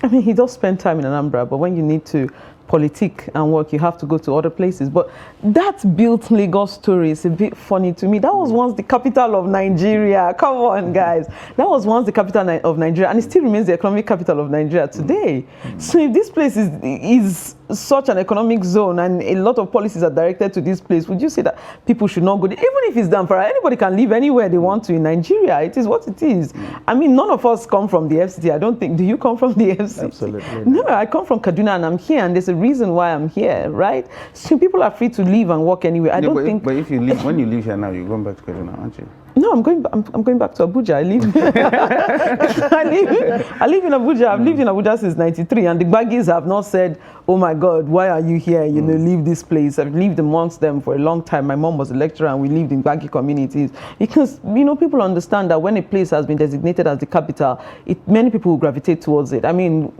I mean, he does spend time in Anambra, but when you need to politic and work, you have to go to other places. But that built Lagos story is a bit funny to me. That was once the capital of Nigeria. Come on, guys. That was once the capital of Nigeria, and it still remains the economic capital of Nigeria today. So if this place is such an economic zone and a lot of policies are directed to this place, would you say that people should not go there? Even if it's Zamfara, anybody can live anywhere they want to in Nigeria. It is what it is. I mean, none of us come from the FCT. I don't think. Do you come from the FCT? Absolutely. No, I come from Kaduna, and I'm here, and there's a reason why I'm here, right? So people are free to live and work anywhere. I don't think. But if you leave, when you leave here now, you're going back to Kaduna, aren't you? No, I'm going back to Abuja. I live in Abuja. I've lived in Abuja since '93, and the Baggies have not said, "Oh my God, why are you here? You know, leave this place." I've lived amongst them for a long time. My mom was a lecturer, and we lived in Baggy communities, because you know, people understand that when a place has been designated as the capital, many people will gravitate towards it. I mean,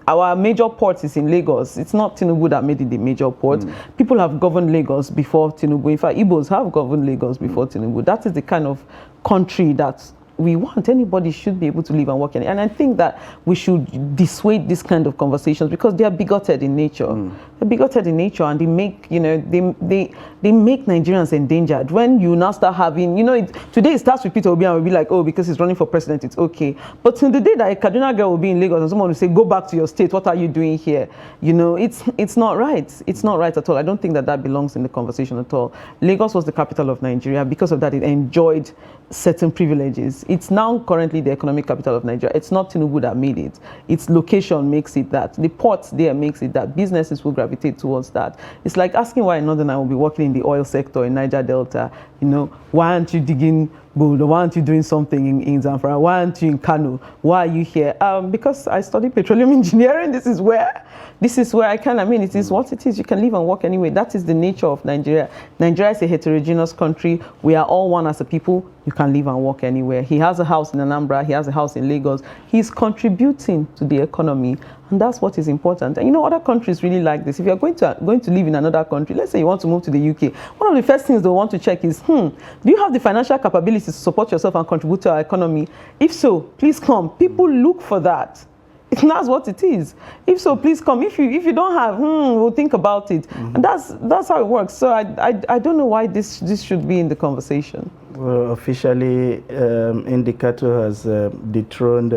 our major port is in Lagos. It's not Tinubu that made it the major port. People have governed Lagos before Tinubu. In fact, Igbos have governed Lagos before Tinubu. That is the kind of country that we want. Anybody should be able to live and work in it. And I think that we should dissuade this kind of conversations, because they are bigoted in nature. They're bigoted in nature, and they make, you know, they make Nigerians endangered. When you now start having, you know, today it starts with Peter Obi, and we'll be like, oh, because he's running for president, it's okay. But till the day that a Kaduna girl will be in Lagos and someone will say, go back to your state, what are you doing here? You know, it's not right. It's not right at all. I don't think that belongs in the conversation at all. Lagos was the capital of Nigeria. Because of that, it enjoyed certain privileges. It's now currently the economic capital of Nigeria. It's not Tinubu that made it. Its location makes it that. The port there makes it that. Businesses will gravitate towards that. It's like asking why a northerner will be working in the oil sector in Niger Delta. You know, why aren't you digging gold? Why aren't you doing something in Zamfara? Why aren't you in Kano? Why are you here? Because I studied petroleum engineering. This is where I can. I mean, it is what it is. You can live and work anywhere. That is the nature of Nigeria. Nigeria is a heterogeneous country. We are all one as a people. You can live and work anywhere. He has a house in Anambra. He has a house in Lagos. He's contributing to the economy, and that's what is important. And you know, other countries really like this. If you're going to live in another country, let's say you want to move to the UK, one of the first things they'll want to check is, do you have the financial capabilities to support yourself and contribute to our economy? If so, please come. People look for that. That's what it is. If so, please come. If you don't have, we'll think about it. And that's how it works. So I don't know why this should be in the conversation. Well, officially, Indikato has dethroned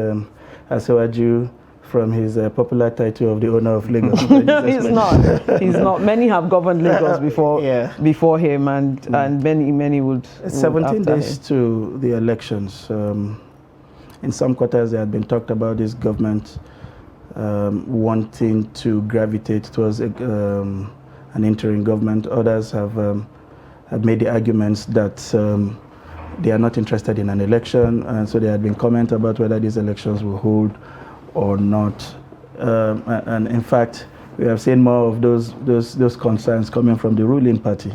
Asewaju from his popular title of the owner of Lagos. He's not. He's not. Many have governed Lagos before him, and many would. 17 days to the elections. In some quarters, there had been talked about this government wanting to gravitate towards an interim government. Others have made the arguments that they are not interested in an election, and so there had been comment about whether these elections will hold or not. And in fact, we have seen more of those concerns coming from the ruling party,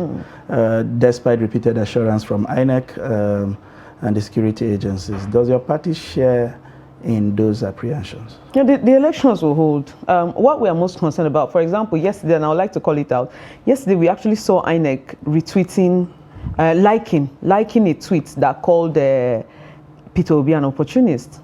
despite repeated assurance from INEC and the security agencies. Does your party share in those apprehensions? Yeah, the elections will hold. What we are most concerned about, for example, yesterday, and I would like to call it out, yesterday we actually saw INEC retweeting, liking a tweet that called Peter Obi an opportunist.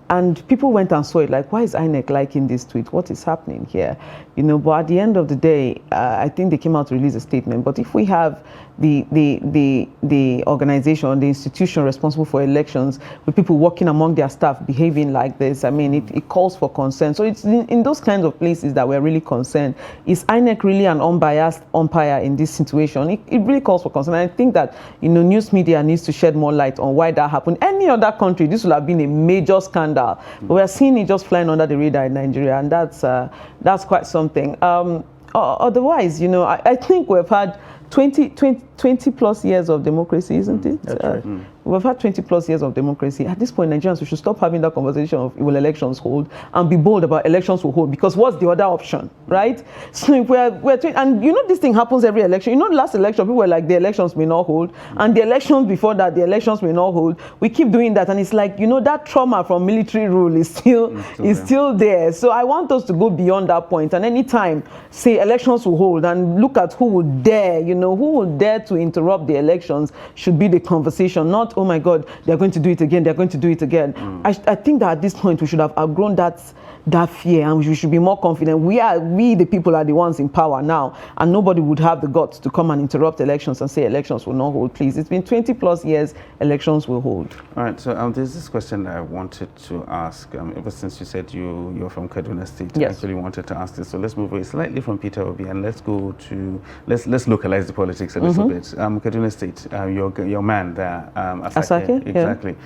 And people went and saw it, like, why is INEC liking this tweet? What is happening here? You know, but at the end of the day, I think they came out to release a statement. But if we have the organization, the institution responsible for elections, with people working among their staff behaving like this, I mean, it calls for concern. So it's in those kinds of places that we're really concerned. Is INEC really an unbiased umpire in this situation? It really calls for concern. And I think that, you know, news media needs to shed more light on why that happened. Any other country, this would have been a major scandal. But we're seeing it just flying under the radar in Nigeria, and that's quite something. Otherwise, you know, I think we've had 20 plus years of democracy, isn't it? That's right. We've had 20 plus years of democracy. At this point, Nigerians, we should stop having that conversation of will elections hold and be bold about elections will hold, because what's the other option, right? So if and you know this thing happens every election. You know, the last election, people were like, the elections may not hold. And the elections before that, the elections may not hold. We keep doing that. And it's like, you know, that trauma from military rule is still there. So I want us to go beyond that point. And anytime, say, elections will hold, and look at who would dare, you know, who would dare to interrupt the elections should be the conversation, not, oh my God, they're going to do it again, they're going to do it again. I think that at this point we should have outgrown that fear, and we should be more confident. We the people are the ones in power now, and nobody would have the guts to come and interrupt elections and say elections will not hold. Please, it's been 20 plus years, elections will hold. All right, so there's this question that I wanted to ask, ever since you said you're from Kaduna State. Yes. I actually wanted to ask this, so let's move away slightly from Peter Obi and let's go to, let's localize the politics a little bit. Kaduna State, your man there, Asake, exactly. Yeah.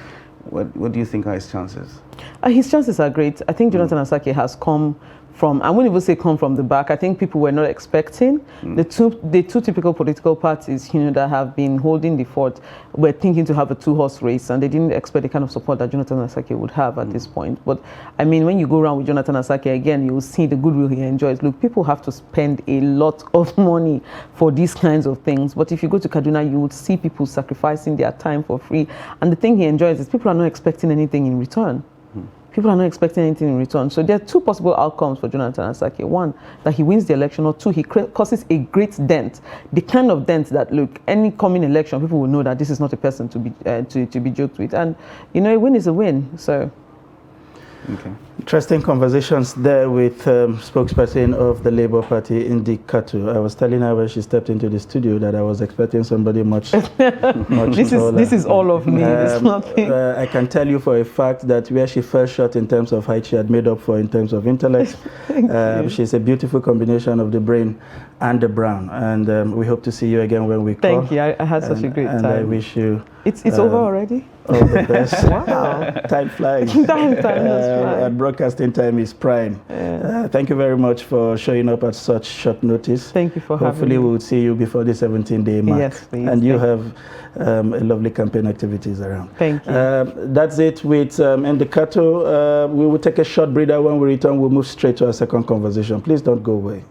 What do you think are his chances? His chances are great. I think Jonathan Asake has come from, I wouldn't even say come from the back. I think people were not expecting. The two typical political parties, you know, that have been holding the fort were thinking to have a two-horse race, and they didn't expect the kind of support that Jonathan Asake would have at this point. But I mean, when you go around with Jonathan Asake again, you will see the goodwill he enjoys. Look, people have to spend a lot of money for these kinds of things. But if you go to Kaduna, you would see people sacrificing their time for free. And the thing he enjoys is people are not expecting anything in return. People are not expecting anything in return. So there are two possible outcomes for Jonathan Asake. One, that he wins the election, or two, he causes a great dent. The kind of dent that, look, any coming election, people will know that this is not a person to be joked with. And, you know, a win is a win. So. Okay. Interesting conversations there with spokesperson of the Labour Party, Indikato. I was telling her when she stepped into the studio that I was expecting somebody much taller. This is all of me. It's nothing. I can tell you for a fact that where she fell short in terms of height, she had made up for in terms of intellect. She's a beautiful combination of the brain and the brown. And we hope to see you again when we come. Thank you. I had such a great time. And I wish you... It's over already? All the best. Wow. Time flies. Time is flying. Broadcasting time is prime. Yeah. Thank you very much for showing up at such short notice. Thank you for having me. Hopefully we'll see you before the 17-day mark. Yes, please. And you have a lovely campaign activities around. Thank you. That's it with Indikato. We will take a short breather. When we return, we'll move straight to our second conversation. Please don't go away.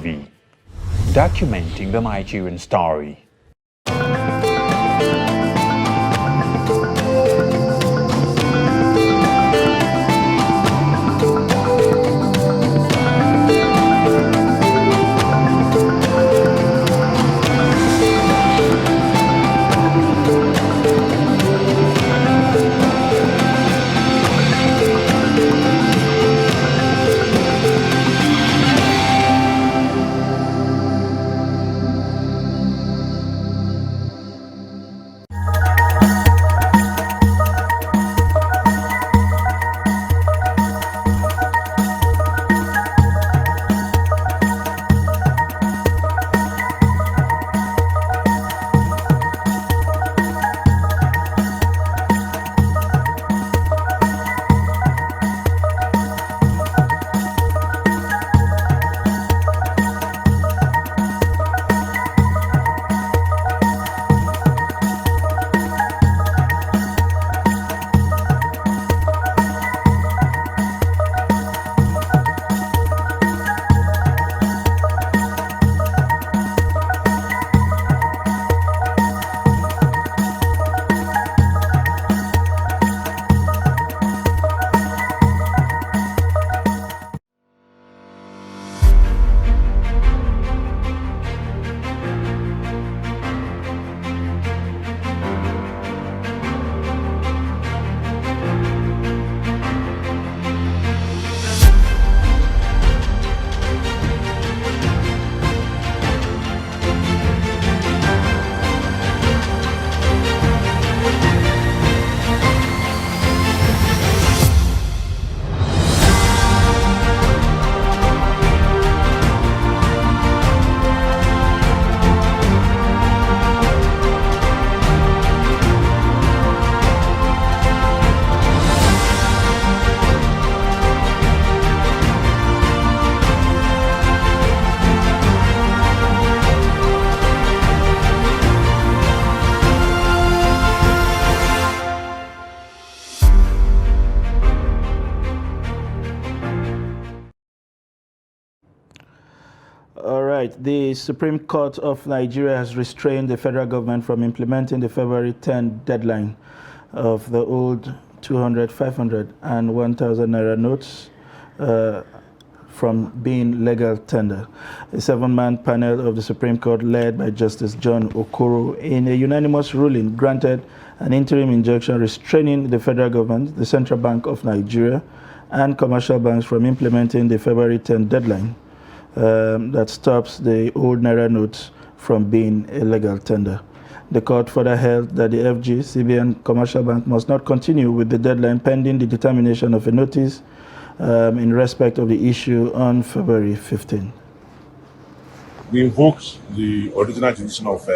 TV, documenting the Nigerian story. All right. The Supreme Court of Nigeria has restrained the federal government from implementing the February 10 deadline of the old 200, 500, and 1,000 naira notes from being legal tender. A 7-man panel of the Supreme Court, led by Justice John Okoro, in a unanimous ruling, granted an interim injunction restraining the federal government, the Central Bank of Nigeria, and commercial banks from implementing the February 10 deadline that stops the old naira notes from being a legal tender. The court further held that the FG, CBN Commercial Bank must not continue with the deadline pending the determination of a notice in respect of the issue on February 15. We invoked the original jurisdiction of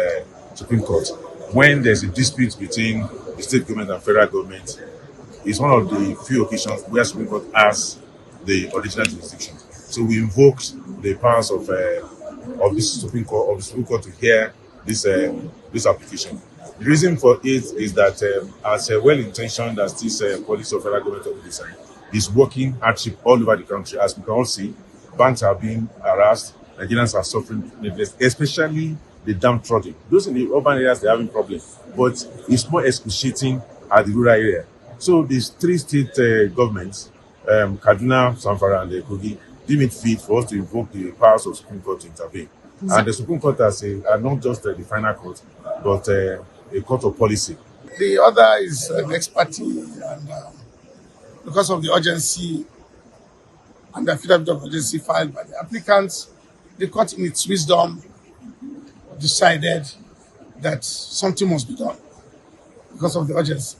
Supreme Court when there's a dispute between the state government and federal government. It's one of the few occasions where Supreme Court has the original jurisdiction. So we invoked the powers of this Supreme Court to hear this application. The reason for it is that as well-intentioned as this policy of federal government of this is working hardship all over the country. As we can all see, banks are being harassed, Nigerians are suffering, especially the downtrodden. Those in the urban areas, they're having problems, but it's more excruciating at the rural area. So these three state governments, Kaduna, Zamfara, and Kogi, deem it fit for us to invoke the powers of Supreme Court to intervene. And the Supreme Court are not just the final court, but a court of policy. The other is an expertise, and because of the urgency and the affidavit of urgency filed by the applicants, the court in its wisdom decided that something must be done because of the urgency.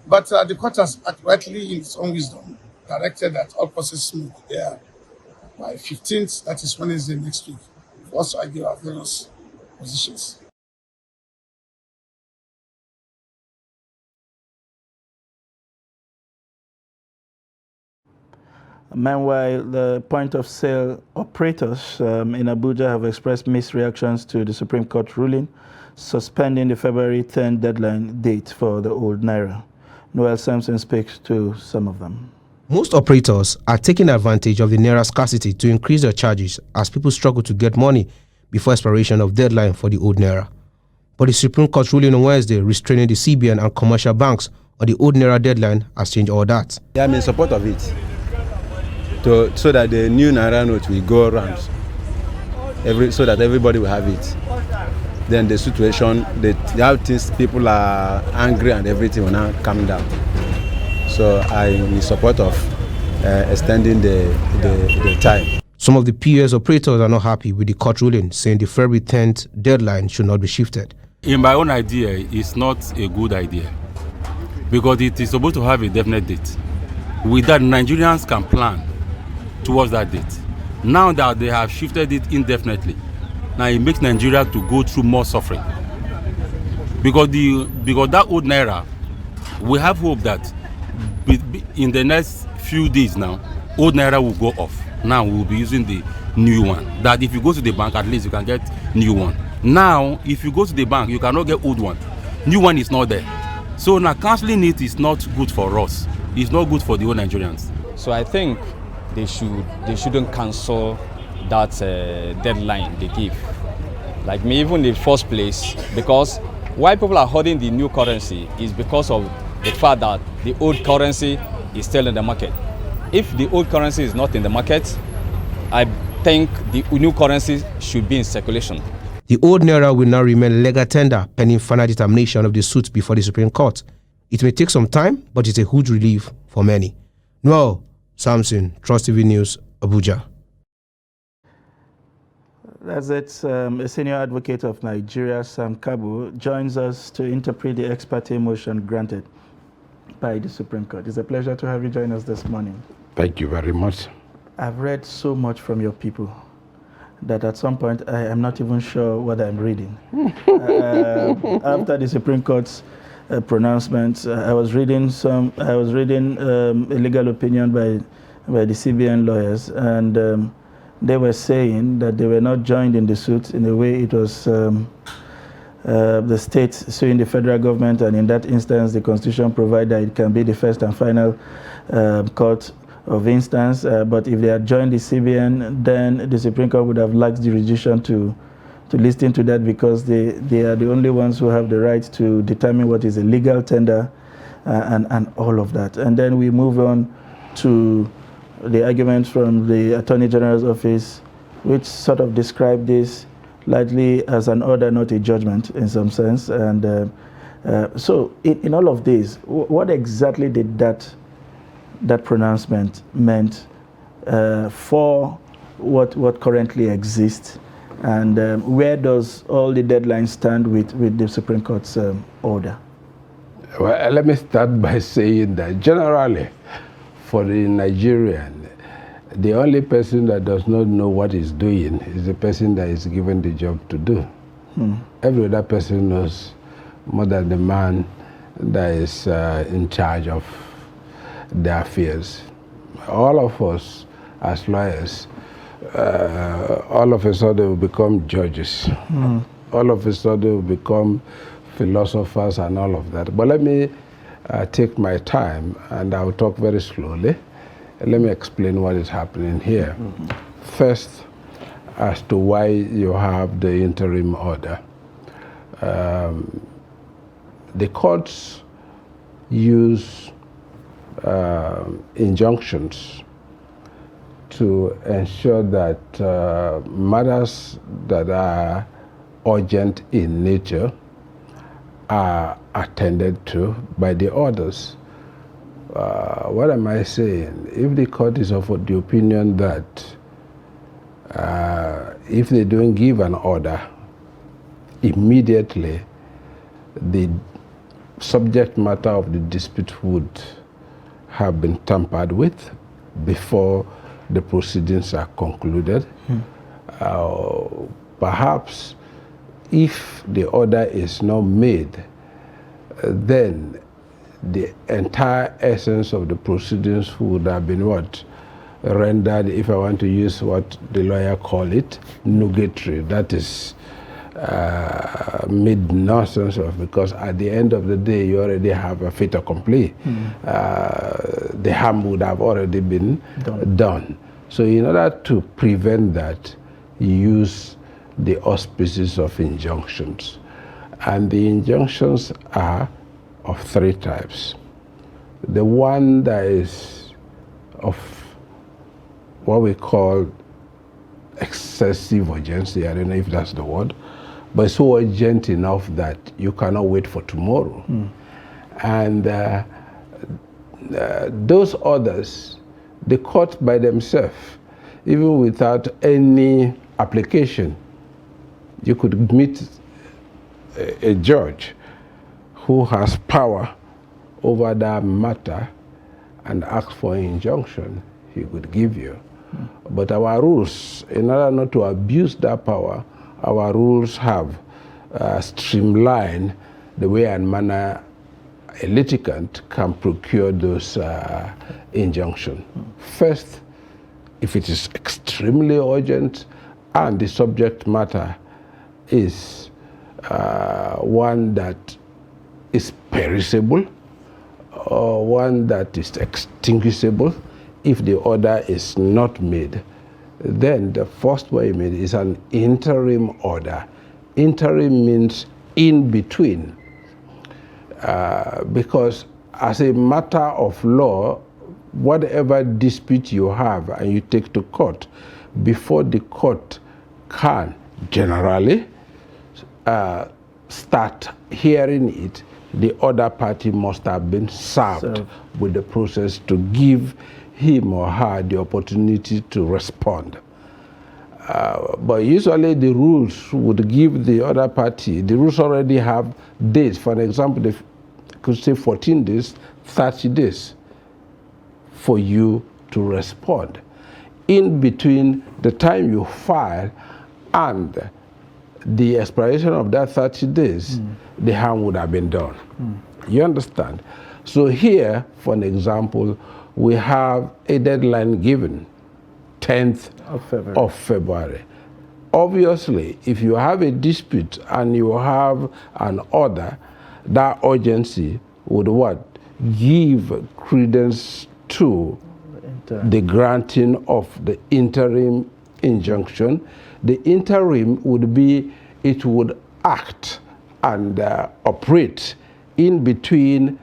But the court has rightly, in its own wisdom, directed that all processes move there by 15th, that is Wednesday next week, for us to argue our various positions. Meanwhile, the point-of-sale operators in Abuja have expressed mixed reactions to the Supreme Court ruling, suspending the February 10 deadline date for the old Naira. Noel Sampson speaks to some of them. Most operators are taking advantage of the naira scarcity to increase their charges as people struggle to get money before expiration of deadline for the old naira. But the Supreme Court ruling on Wednesday restraining the CBN and commercial banks on the old naira deadline has changed all that. I'm in support of it, so that the new naira note will go around, so that everybody will have it. Then the situation, how things, people are angry and everything will now calm down. So I'm in support of extending the time. Some of the POS operators are not happy with the court ruling, saying the February 10th deadline should not be shifted. In my own idea, it's not a good idea because it is supposed to have a definite date. With that, Nigerians can plan towards that date. Now that they have shifted it indefinitely, now it makes Nigeria to go through more suffering. Because that old naira, we have hope that in the next few days now, old naira will go off. Now we'll be using the new one. That if you go to the bank, at least you can get new one. Now, if you go to the bank, you cannot get old one. New one is not there. So now cancelling it is not good for us. It's not good for the whole Nigerians. So I think they shouldn't cancel that deadline they give. Like me, even in the first place, because why people are holding the new currency is because of the fact that the old currency is still in the market. If the old currency is not in the market, I think the new currency should be in circulation. The old naira will now remain legal tender pending final determination of the suit before the Supreme Court. It may take some time, but it's a huge relief for many. Noel Samson, Trust TV News, Abuja. That's it. A senior advocate of Nigeria, Sam Kabu, joins us to interpret the ex parte motion granted by the Supreme Court. It's a pleasure to have you join us this morning. Thank you very much. I've read so much from your people that at some point I am not even sure what I'm reading. After the Supreme Court's pronouncement, I was reading a legal opinion by the CBN lawyers, and they were saying that they were not joined in the suit in a way it was the state suing the federal government, and in that instance the Constitution provides that it can be the first and final court of instance, but if they had joined the CBN, then the Supreme Court would have lacked jurisdiction to listen to that, because they are the only ones who have the right to determine what is a legal tender and all of that. And then we move on to the arguments from the Attorney General's office, which sort of describe this largely as an order, not a judgment in some sense. And so in all of this, what exactly did that pronouncement meant for what currently exists, and where does all the deadlines stand with the Supreme Court's order? Well, let me start by saying that generally, for the Nigerian, the only person that does not know what he's doing is the person that is given the job to do. Every other person knows more than the man that is in charge of their affairs. All of us as lawyers, all of a sudden will become judges. All of a sudden will become philosophers and all of that. But let me take my time, and I'll talk very slowly. Let me explain what is happening here. First, as to why you have the interim order. The courts use injunctions to ensure that matters that are urgent in nature are attended to by the orders. What am I saying? If the court is of the opinion that if they don't give an order immediately, the subject matter of the dispute would have been tampered with before the proceedings are concluded. Perhaps if the order is not made, then the entire essence of the proceedings would have been what? Rendered, if I want to use what the lawyer call it, nugatory. That is, made nonsense of, because at the end of the day you already have a fait accompli. The harm would have already been done. So in order to prevent that, you use the auspices of injunctions. And the injunctions are of three types. The one that is of what we call excessive urgency, I don't know if that's the word, but it's so urgent enough that you cannot wait for tomorrow. And those others, the court by themselves, even without any application, you could meet a judge who has power over that matter and ask for an injunction, he could give you. But our rules, in order not to abuse that power, our rules have streamlined the way and manner a litigant can procure those injunctions. First, if it is extremely urgent and the subject matter is one that is perishable or one that is extinguishable, if the order is not made, then the first way made is an interim order. Interim means in between, because as a matter of law, whatever dispute you have and you take to court, before the court can generally start hearing it, the other party must have been served with the process to give him or her the opportunity to respond. But usually the rules would give the other party, the rules already have dates. For example, they could say 14 days, 30 days for you to respond. In between the time you file and the expiration of that 30 days, the harm would have been done. You understand? So here, for an example, we have a deadline given, 10th of February. Obviously, if you have a dispute and you have an order, that urgency would what? Give credence to the granting of the interim injunction. The interim would be, it would act and operate in between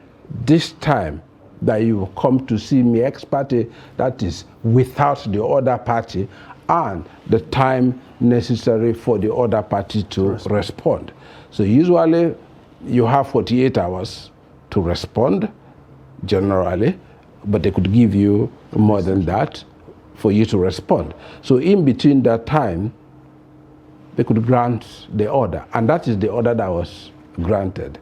this time that you come to see me ex parte, that is without the other party, and the time necessary for the other party to respond. So usually you have 48 hours to respond, generally, but they could give you more than that for you to respond. So in between that time, they could grant the order, and that is the order that was granted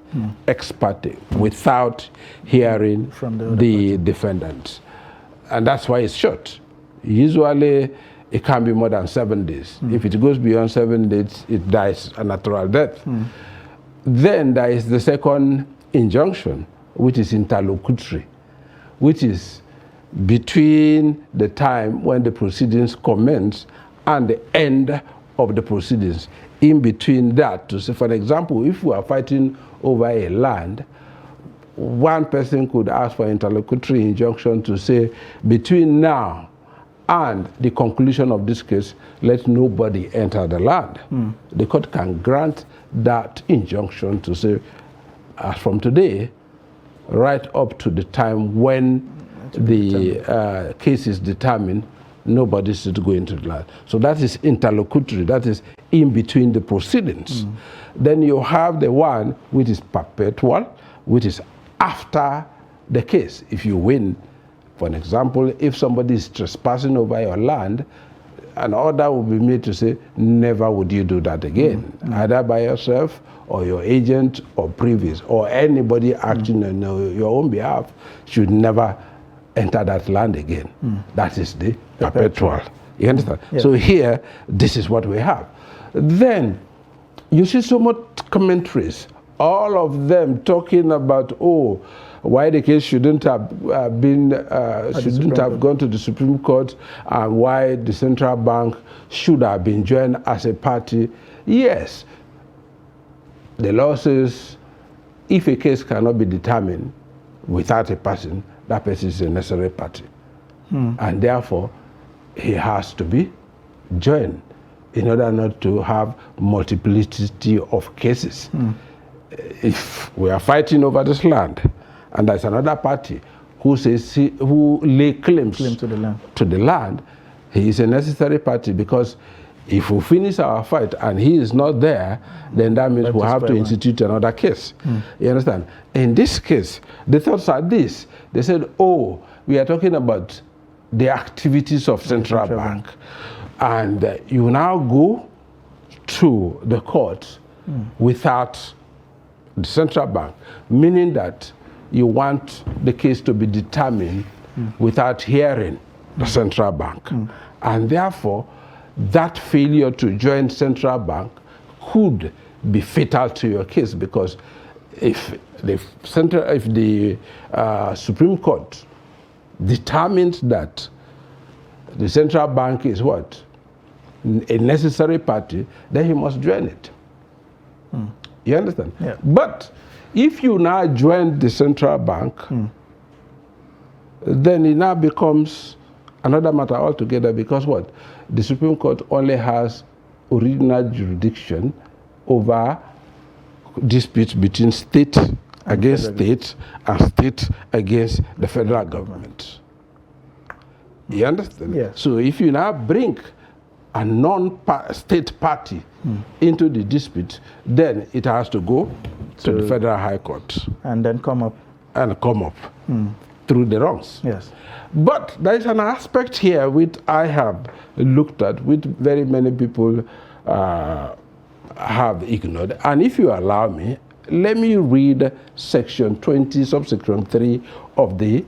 ex parte, without hearing from the defendant. And that's why it's short. Usually it can be more than 7 days. If it goes beyond 7 days, it dies a natural death. Then there is the second injunction, which is interlocutory, which is between the time when the proceedings commence and the end of the proceedings. In between that, to say, for example, if we are fighting over a land, one person could ask for interlocutory injunction to say, between now and the conclusion of this case, let nobody enter the land. The court can grant that injunction to say, as from today, right up to the time when the case is determined, nobody should go into the land. So that is interlocutory, that is in between the proceedings. Then you have the one which is perpetual, which is after the case. If you win, for an example, if somebody is trespassing over your land, an order will be made to say, never would you do that again, either by yourself or your agent or previous, or anybody acting on your own behalf should never enter that land again. That is the perpetual. You understand? Yeah. So here, this is what we have. Then you see so much commentaries, all of them talking about, oh, why the case shouldn't have shouldn't have gone to the Supreme Court, and why the central bank should have been joined as a party. Yes, the law says if a case cannot be determined without a person, that person is a necessary party. And therefore, he has to be joined in order not to have multiplicity of cases. If we are fighting over this land, and there's another party who says who lay claims to the land, he is a necessary party, because if we finish our fight and he is not there, then that means we have to institute another case. You understand? In this case, the thoughts are this. They said, oh, we are talking about the activities of central bank. And you now go to the court without the central bank, meaning that you want the case to be determined without hearing the central bank. And therefore, that failure to join central bank could be fatal to your case, because if the Supreme Court determines that the central bank is what? A necessary party, then he must join it. You understand? Yeah. But if you now join the central bank, then it now becomes another matter altogether, because what? The Supreme Court only has original jurisdiction over disputes between state against state and state against the federal government. You understand? Yes. So if you now bring a non-state party into the dispute, then it has to go to the Federal High Court. And then come up. And come up through the wrongs. Yes. But there is an aspect here which I have looked at, which very many people have ignored. And if you allow me, let me read section 20, subsection 3 of the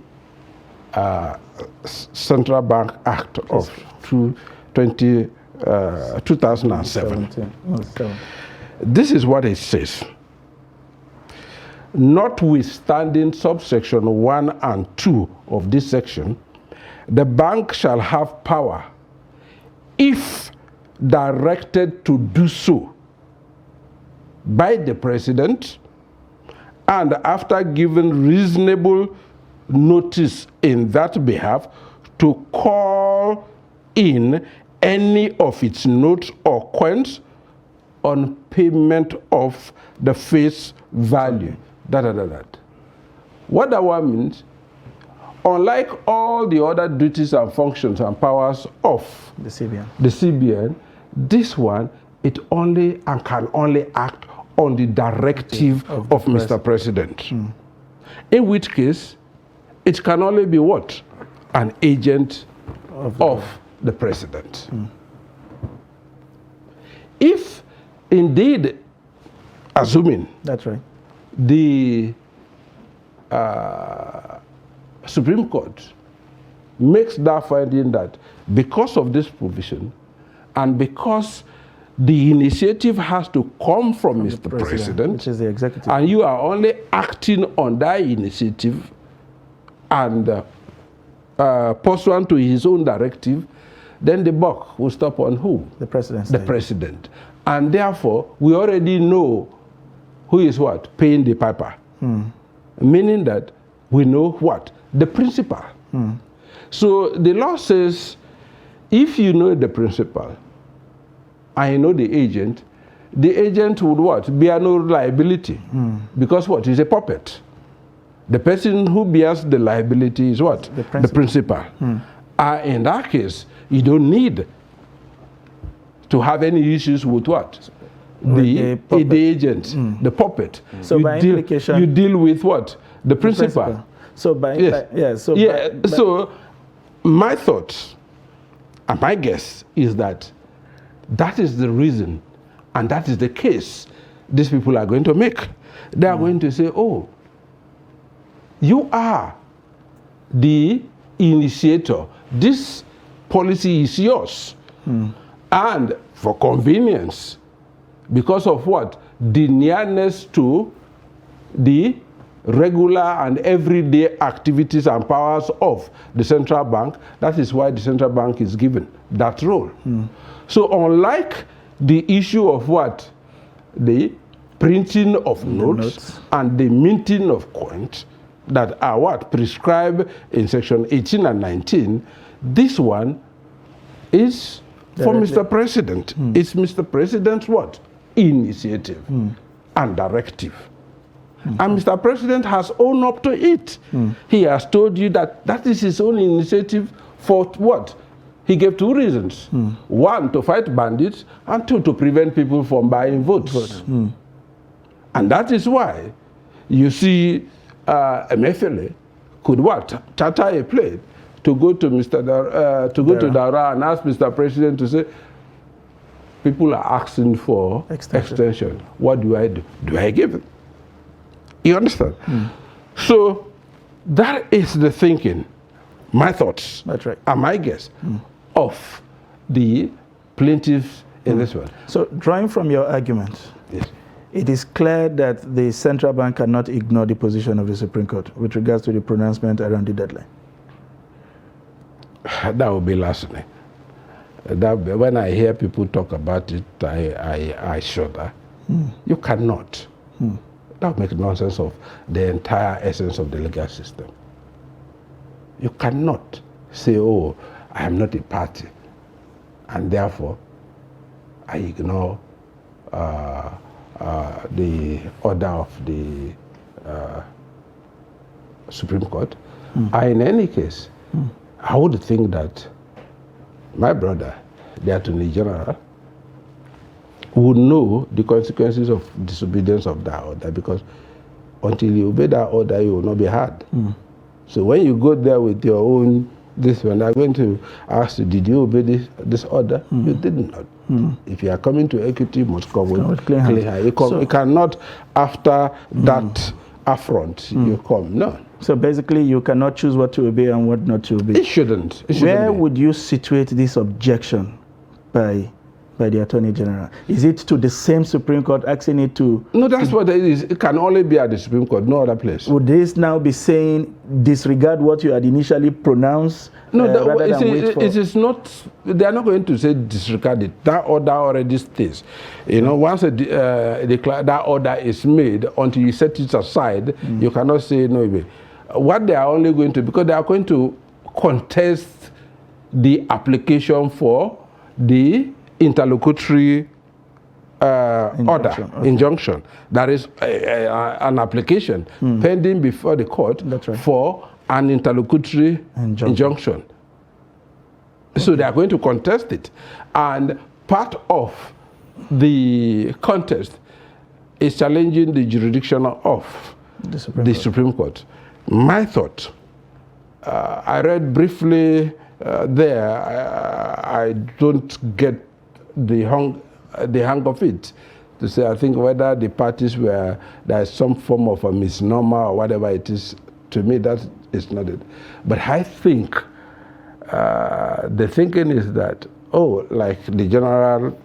Central Bank Act of 2007. This is what it says. Notwithstanding subsection 1 and 2 of this section, the bank shall have power, if directed to do so by the president, and after giving reasonable notice in that behalf, to call in any of its notes or coins on payment of the face value. What that one means, unlike all the other duties and functions and powers of the CBN, this one, it only and can only act on the directive of Mr. President. In which case, it can only be what? An agent of the president. If indeed, assuming that's right, the Supreme Court makes that finding that because of this provision and because the initiative has to come from Mr. President, which is the executive, and you are only acting on that initiative and pursuant to his own directive, then the buck will stop on who? The president. The president. And therefore, we already know who is what? Paying the piper. Meaning that we know what? The principal. So the law says, if you know the principal and you know the agent would what? Bear no liability. Because what? He's a puppet. The person who bears the liability is what? The principal. In that case, you don't need to have any issues with what? The agent, the puppet. So by implication, you deal with what? The principal. So by so my thought and my guess is that that is the reason, and that is the case these people are going to make. They are going to say, oh, you are the initiator. This policy is yours. And for convenience, because of what? The nearness to the regular and everyday activities and powers of the central bank, that is why the central bank is given that role. So unlike the issue of what? The printing of notes and the minting of coins that are what? Prescribed in section 18 and 19. This one is for Mr. President. It's Mr. President's what? Initiative and directive. And Mr. President has owned up to it. He has told you that that is his own initiative for what? He gave two reasons. One, to fight bandits, and two, to prevent people from buying votes. And that is why you see Emefiele could what? Charter a plane to go to to Daura and ask Mr. President to say, people are asking for extension. What do I do? Do I give it? You understand? So that is the thinking, my thoughts, and my guess of the plaintiffs in this one. So drawing from your argument, it is clear that the central bank cannot ignore the position of the Supreme Court with regards to the pronouncement around the deadline. That would be larceny. When I hear people talk about it, I shudder. You cannot. That would make nonsense of the entire essence of the legal system. You cannot say, oh, I am not a party, and therefore I ignore the order of the Supreme Court. In any case, I would think that my brother, the Attorney General, would know the consequences of disobedience of that order, because until you obey that order, you will not be heard. So when you go there with your own this one, they're going to ask you, did you obey this order? You did not. If you are coming to equity, you must come with clean hands. You cannot, after that affront, you come. No. So basically, you cannot choose what to obey and what not to obey. It shouldn't. Where would you situate this objection by the Attorney General? Is it to the same Supreme Court asking it to... No, that's what it is. It can only be at the Supreme Court, no other place. Would this now be saying, disregard what you had initially pronounced? No, it is not... They are not going to say disregard it. That order already stays. You know, once that order is made, until you set it aside, you cannot say no. What they are only going to... Because they are going to contest the application for the interlocutory injunction. That is an application pending before the court for an interlocutory injunction. So they are going to contest it. And part of the contest is challenging the jurisdiction of the Supreme Court. My thought, I read briefly there, I don't get the hang of it, to say, I think whether the parties were, there's some form of a misnomer or whatever it is, to me that is not it. But I think the thinking is that, oh, like the general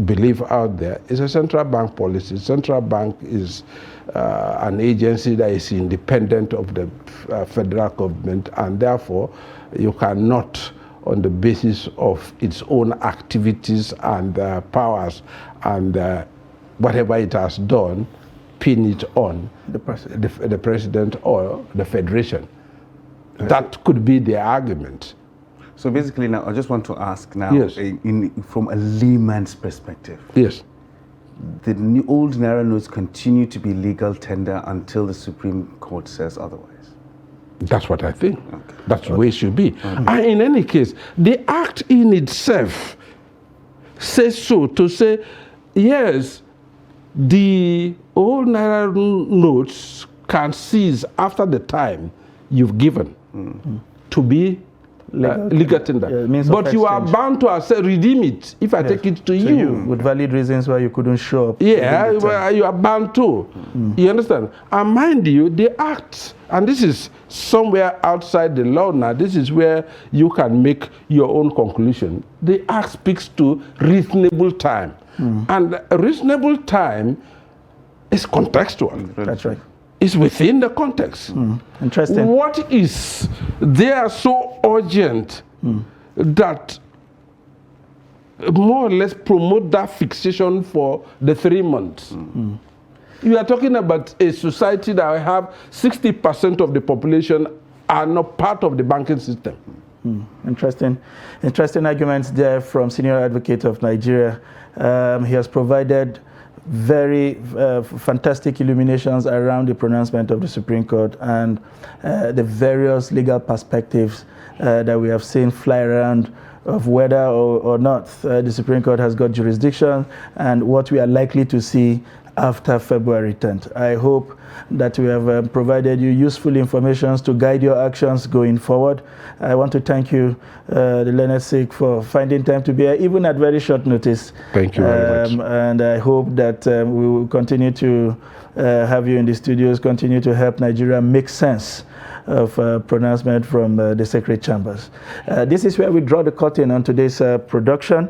belief out there, is a central bank policy. Central bank is an agency that is independent of the federal government, and therefore you cannot, on the basis of its own activities and powers and whatever it has done, pin it on the president or the federation. That could be the argument. So basically now, I just want to ask now, yes, from a layman's perspective. Yes. The new old Naira notes continue to be legal tender until the Supreme Court says otherwise? That's what I think. Okay. That's the way it should be. And in any case, the act in itself says so, to say, yes, the old Naira notes can cease after the time you've given to be legal tender. But you are bound to redeem it if I take it to you. With valid reasons why you couldn't show up. Yeah, you are bound to. You understand? And mind you, the act, and this is somewhere outside the law now, this is where you can make your own conclusion. The act speaks to reasonable time. And a reasonable time is contextual. That's right. It's within the context. Interesting. What is there so urgent that more or less promote that fixation for the 3 months? You are talking about a society that have 60% of the population are not part of the banking system. Interesting arguments there from Senior Advocate of Nigeria. He has provided very fantastic illuminations around the pronouncement of the Supreme Court and the various legal perspectives that we have seen fly around of whether or not the Supreme Court has got jurisdiction and what we are likely to see after February 10th. I hope that we have provided you useful information to guide your actions going forward. I want to thank you, the learned Sikh, for finding time to be here, even at very short notice. Thank you very much. And I hope that we will continue to have you in the studios, continue to help Nigeria make sense of pronouncement from the sacred chambers. This is where we draw the curtain on today's production.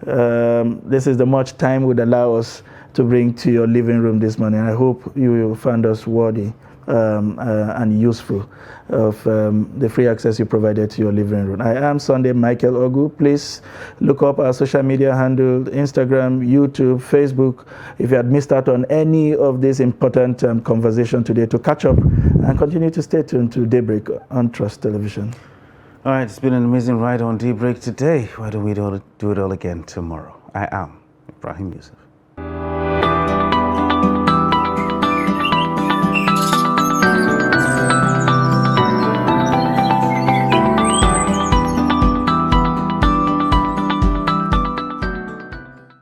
This is the much time would allow us to bring to your living room this morning. I hope you will find us worthy and useful of the free access you provided to your living room. I am Sunday Michael Ogu. Please look up our social media handle, Instagram, YouTube, Facebook, if you had missed out on any of this important conversation today, to catch up and continue to stay tuned to Daybreak on Trust Television. All right, it's been an amazing ride on Daybreak today. Why don't we do it all again tomorrow? I am Ibrahim Yusuf.